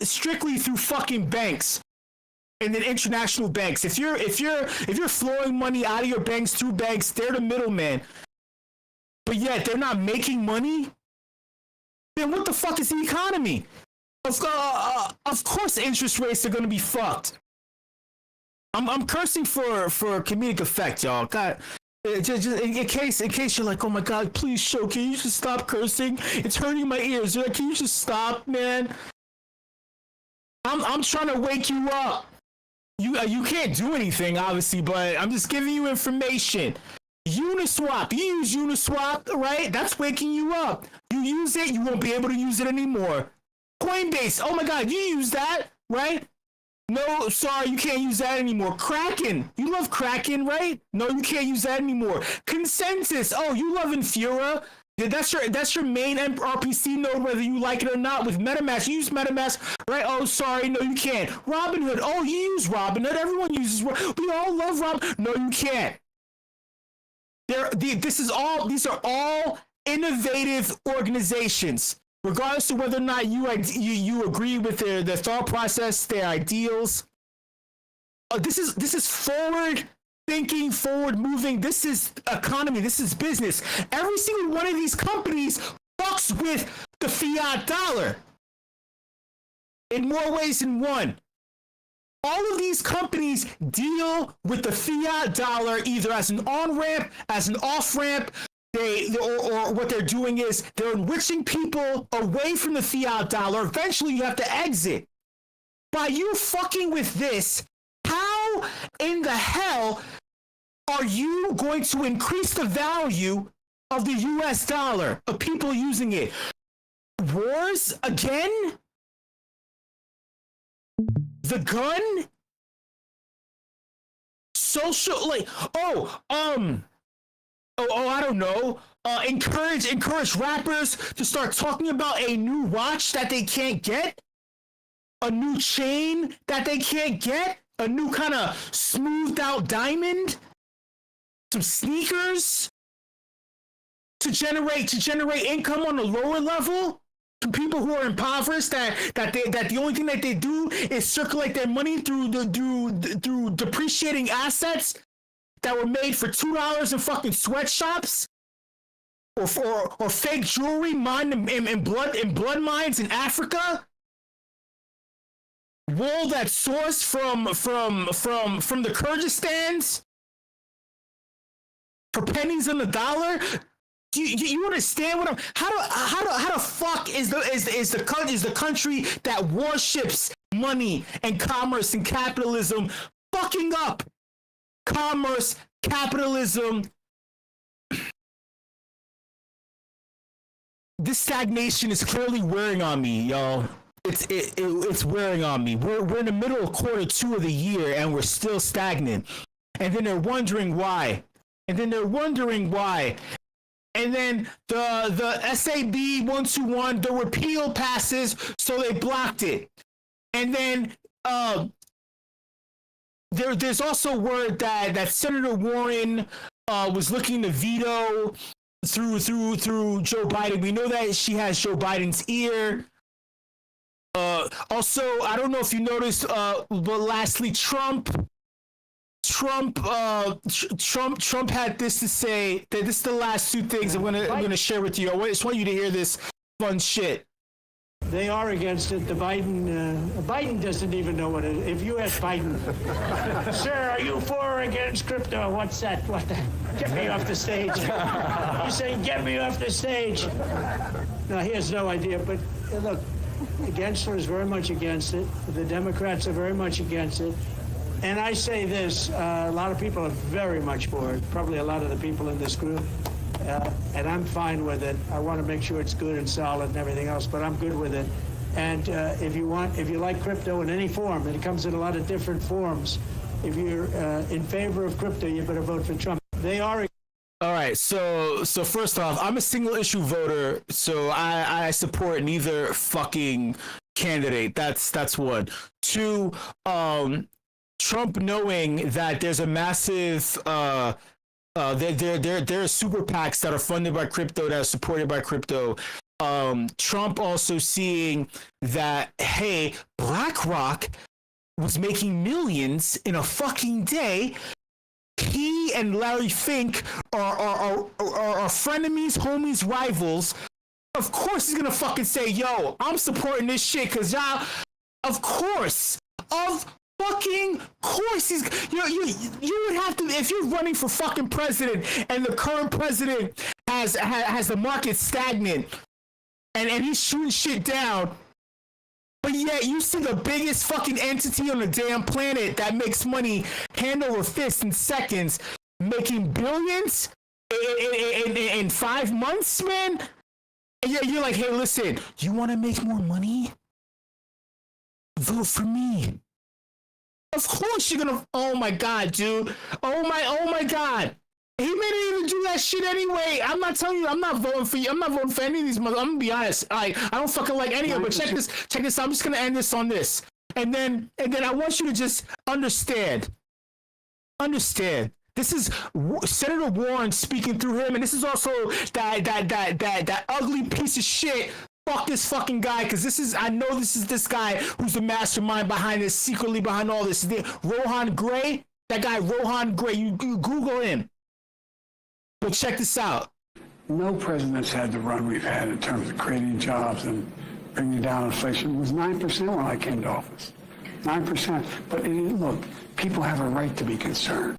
strictly through fucking banks and then international banks, if you're flowing money out of your banks through banks, they're the middleman. But yet they're not making money. Then what the fuck is the economy? Of course, interest rates are going to be fucked. I'm cursing for comedic effect, y'all. God, just in case you're like, oh my god, please, show, can you just stop cursing? It's hurting my ears. You're like, can you just stop, man? I'm trying to wake you up. You can't do anything, obviously, but I'm just giving you information. Uniswap, you use Uniswap, right? That's waking you up. You use it, you won't be able to use it anymore. Coinbase, oh my god, you use that, right? No, sorry, you can't use that anymore. Kraken, you love Kraken, right? No, you can't use that anymore. Consensus, oh, you love Infura. That's your main RPC node, whether you like it or not. With MetaMask, you use MetaMask, right? Oh, sorry, no, you can't. Robinhood, oh, you use Robinhood. Everyone uses Robinhood. We all love Robinhood. No, you can't. These are all innovative organizations, regardless of whether or not you agree with their thought process, their ideals. This is forward thinking, forward moving. This is economy. This is business. Every single one of these companies fucks with the fiat dollar in more ways than one. All of these companies deal with the fiat dollar either as an on-ramp, as an off-ramp. Or what they're doing is they're enriching people away from the fiat dollar. Eventually, you have to exit. By you fucking with this, how in the hell are you going to increase the value of the US dollar, of people using it? Wars again? The gun? Social, like, I don't know. Encourage rappers to start talking about a new watch that they can't get, a new chain that they can't get, a new kind of smoothed out diamond, some sneakers to generate income on a lower level to people who are impoverished. That the only thing that they do is circulate their money through depreciating assets that were made for $2 in fucking sweatshops, or fake jewelry mined in blood mines in Africa, wool that's sourced from the Kyrgyzstans for pennies on the dollar. Do you understand what I'm? How the fuck is the country that worships money and commerce and capitalism fucking up? Commerce, capitalism. This stagnation is clearly wearing on me, y'all. It's wearing on me. We're in the middle of Q2 of the year and we're still stagnant. And then they're wondering why. And then the SAB 121, the repeal passes, so they blocked it. And then there's also word that Senator Warren was looking to veto through Joe Biden. We know that she has Joe Biden's ear. Also, I don't know if you noticed, but lastly, Trump had this to say, that this is the last two things I'm gonna share with you. I just want you to hear this fun shit. They are against it. The Biden doesn't even know what it is. If you ask Biden, sir, are you for or against crypto? What's that? What the? Get me off the stage. He's saying, get me off the stage. No, he has no idea. But look, Gensler is very much against it. The Democrats are very much against it. And I say this, a lot of people are very much for it, probably a lot of the people in this group. And I'm fine with it. I want to make sure it's good and solid and everything else, but I'm good with it. And if you like crypto in any form, and it comes in a lot of different forms, if you're in favor of crypto, you better vote for Trump. They are. All right, so first off, I'm a single issue voter, so I support neither fucking candidate. That's one. Two, Trump knowing that there's a massive there are super PACs that are funded by crypto, that are supported by crypto. Trump also seeing that, hey, BlackRock was making millions in a fucking day. He and Larry Fink are frenemies, homies, rivals. Of course he's gonna fucking say, yo, I'm supporting this shit, cause y'all, of course, fucking course he's you would have to, if you're running for fucking president and the current president has the market stagnant and he's shooting shit down, but yet you see the biggest fucking entity on the damn planet that makes money hand over fist in seconds, making billions in 5 months, man. And you're like, hey, listen, you want to make more money? Vote for me. Of course you're gonna. Oh my god, dude. Oh my god. He may not even do that shit anyway. I'm not telling you. I'm not voting for you. I'm not voting for any of these. I'm gonna be honest. I don't fucking like any of them. But check this. I'm just gonna end this on this, and then I want you to just understand. This is Senator Warren speaking through him, and this is also that ugly piece of shit. Fuck this fucking guy, because I know this is this guy who's the mastermind behind this, secretly behind all this. Rohan Gray, that guy Rohan Gray, you Google him. But check this out. No president's had the run we've had in terms of creating jobs and bringing down inflation. It was 9% when I came to office. 9%. But look, people have a right to be concerned.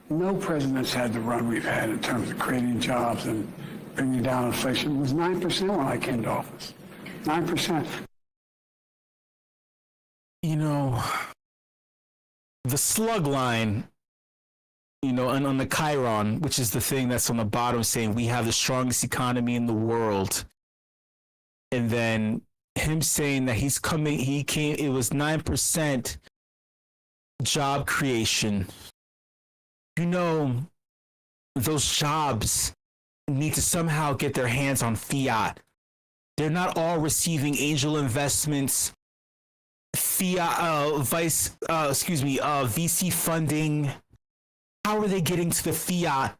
No president's had the run we've had in terms of creating jobs and bringing down inflation. It was 9% when I came to office. 9%. You know, the slug line, you know, and on the Chiron, which is the thing that's on the bottom saying we have the strongest economy in the world. And then him saying that it was 9% job creation. You know, those jobs need to somehow get their hands on fiat. They're not all receiving angel investments, VC funding. How are they getting to the fiat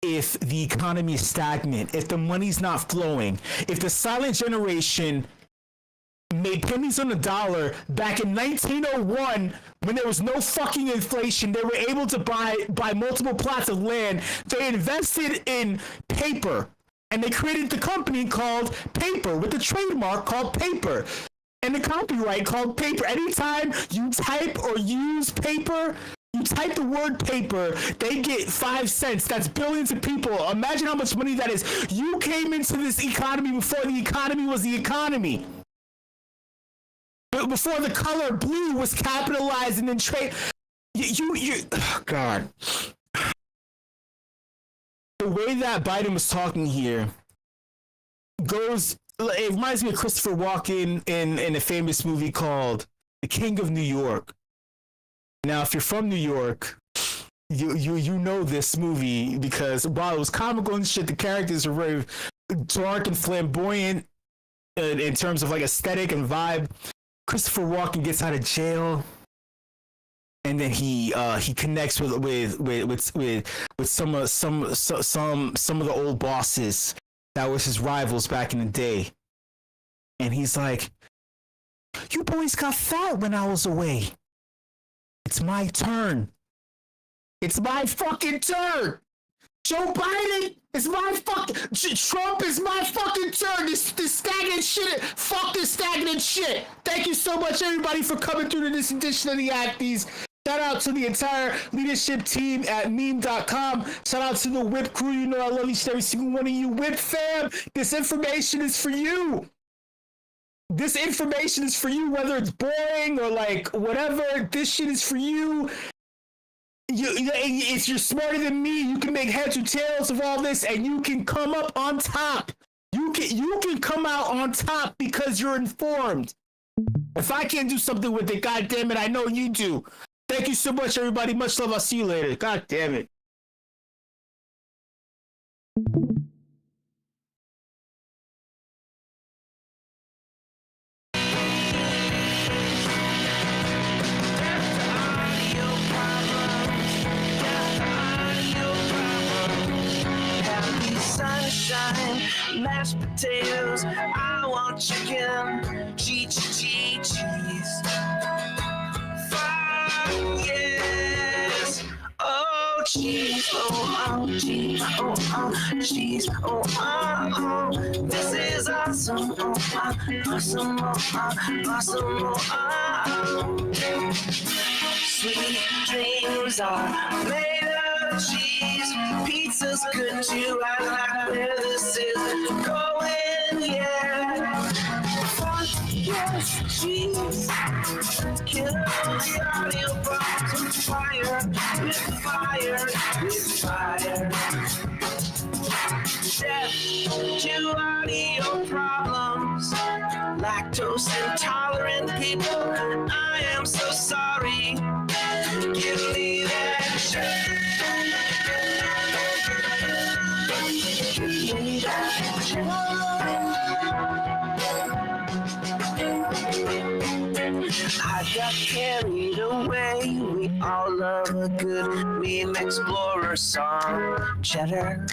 if the economy is stagnant, if the money's not flowing, if the silent generation made pennies on the dollar back in 1901 when there was no fucking inflation? They were able to buy multiple plots of land. They invested in paper, and they created the company called Paper with the trademark called Paper and the copyright called Paper. Anytime you type or use paper, you type the word paper, they get 5 cents. That's billions of people. Imagine how much money that is. You came into this economy before the economy was the economy. Before the color blue was capitalized and then trade. Oh God. The way that Biden was talking here it reminds me of Christopher Walken in a famous movie called The King of New York. Now, if you're from New York, you know this movie because while it was comical and shit, the characters are very dark and flamboyant in terms of like aesthetic and vibe. Christopher Walken gets out of jail, and then he connects with some of the old bosses that was his rivals back in the day, and he's like, "You boys got fat when I was away. It's my turn. It's my fucking turn. Joe Biden is my fucking... Trump is my fucking turn. This stagnant shit. Fuck this stagnant shit." Thank you so much, everybody, for coming through to this edition of the Acties. Shout out to the entire leadership team at meme.com. Shout out to the WIP crew. You know I love each and every single one of you. WIP fam, this information is for you. This information is for you, whether it's boring or like whatever. This shit is for you. If you're smarter than me, you can make heads or tails of all this, and you can come up on top. You can come out on top because you're informed. If I can't do something with it, god damn it, I know you do. Thank you so much, everybody. Much love. I'll see you later. God damn it. Sunshine, mashed potatoes, I want chicken, cheese. Fuck yes, oh cheese, oh cheese, oh cheese, oh, this is awesome, awesome, awesome, sweet dreams are made of cheese. Pizza's good too. I like where this is going. Yeah. Fuck yes, cheese. Kill the audio box with fire, with fire, with fire. Death to audio problems. Lactose intolerant people. I am so sorry. Give me that shit. I got carried away. We all love a good meme explorer song. Cheddar,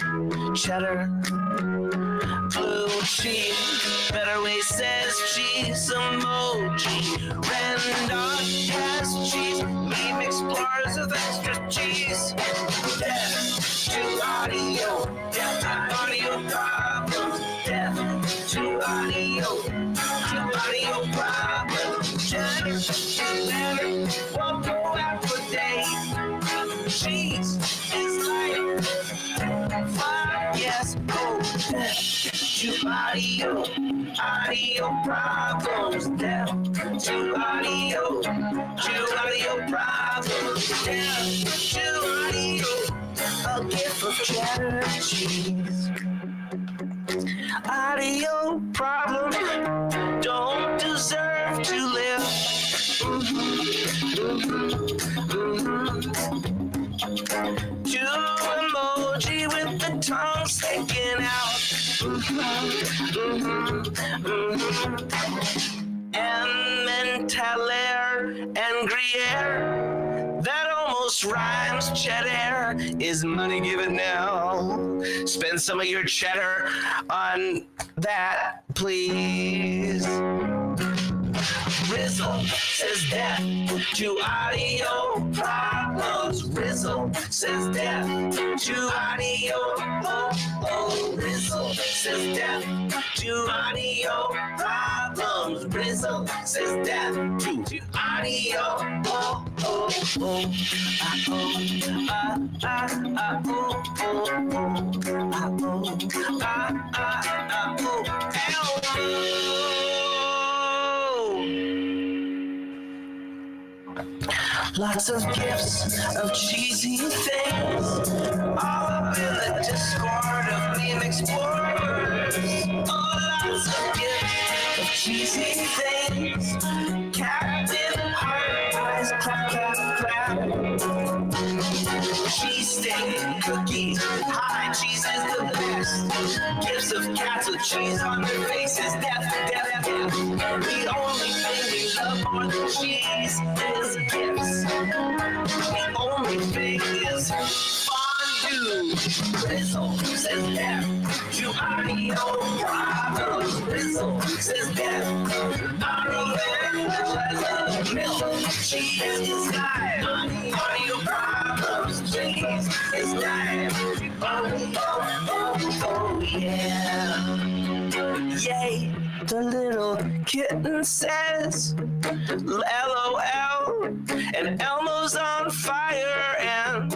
blue cheese. Better way says cheese emoji. Rendon has cheese. Meme explorers with extra cheese. Death to audio. Death to audio problems. Death to audio. To audio problems. Cheddar, won't go out for days. Cheese is like fire. Yes, oh, death to audio. Audio problems. Death to audio. To audio problems. Death to audio. A gift of cheddar cheese. Audio problem don't deserve to live. To emoji with the tongue sticking out. And Mentalaire and Gruyere. That almost rhymes. Cheddar is money given now. Spend some of your cheddar on that, please. Rizzle says death to audio problems. Rizzle says death to audio. Oh, Rizzle says death to audio problems. Rizzle says death to audio. Lots of gifts of cheesy things, all up in the Discord of meme explorers. Oh, lots of gifts of cheesy things. Captain Heart Eyes, clap, clap, clap. Cheese steak cookies, hi, cheese is the best. Gifts of cats with cheese on their faces, death, death, death. The only thing we love more than cheese is gifts. The only thing is fondue. Rizzle says death to audio problems. Rizzle says death. Audio milk. Cheese is live. Audio problems. Cheese is live. Oh, yeah. Yay, the little kitten says, LOL. LOL. And Elmo's on fire, and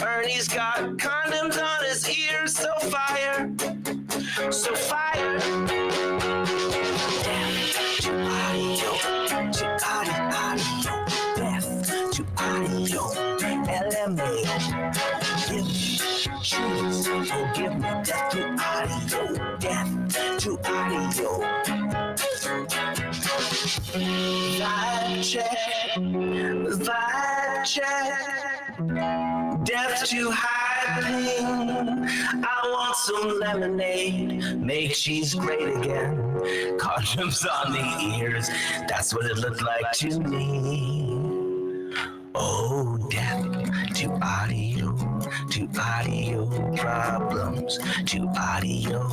Ernie's got condoms on his ears. So fire, so fire. Death to audio, to audio, death to audio, LMA. Give me, choose, forgive me, death to audio, death to audio. Vibe check, death to hyping. I want some lemonade, make cheese great again. Condoms on the ears, that's what it looked like to me. Oh, death to audio problems, to audio,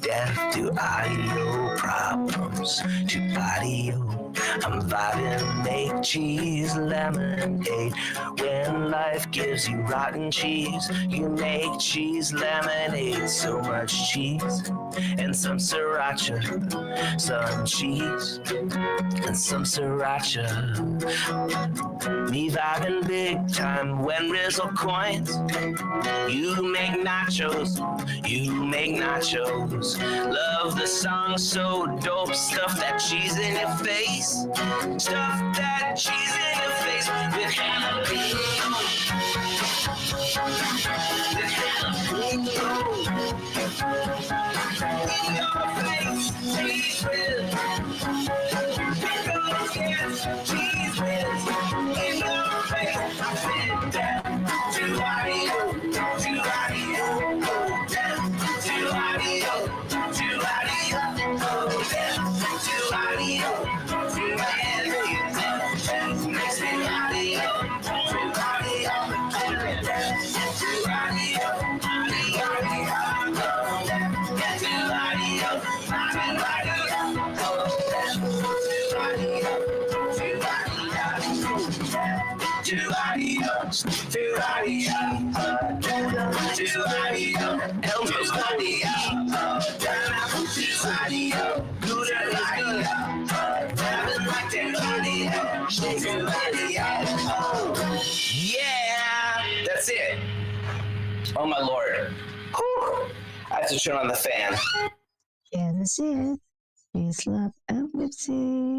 death to audio problems, to audio. I'm vibing, make cheese lemonade. When life gives you rotten cheese, you make cheese lemonade. So much cheese and some sriracha, some cheese and some sriracha. Me vibing big time when Rizzle coins. You make nachos, Love the song so dope, stuff that cheese in your face. Stuff that cheese in your face with jalapeno. With jalapeno. In your face, cheese whiz. Cheese whiz. In your face, I said death to audio, to audio, death to audio, to audio, death to audio. Yeah, that's it. Oh my lord. Whew. I have to turn on the fan. Yeah, that's it. Peace, love, and liberty.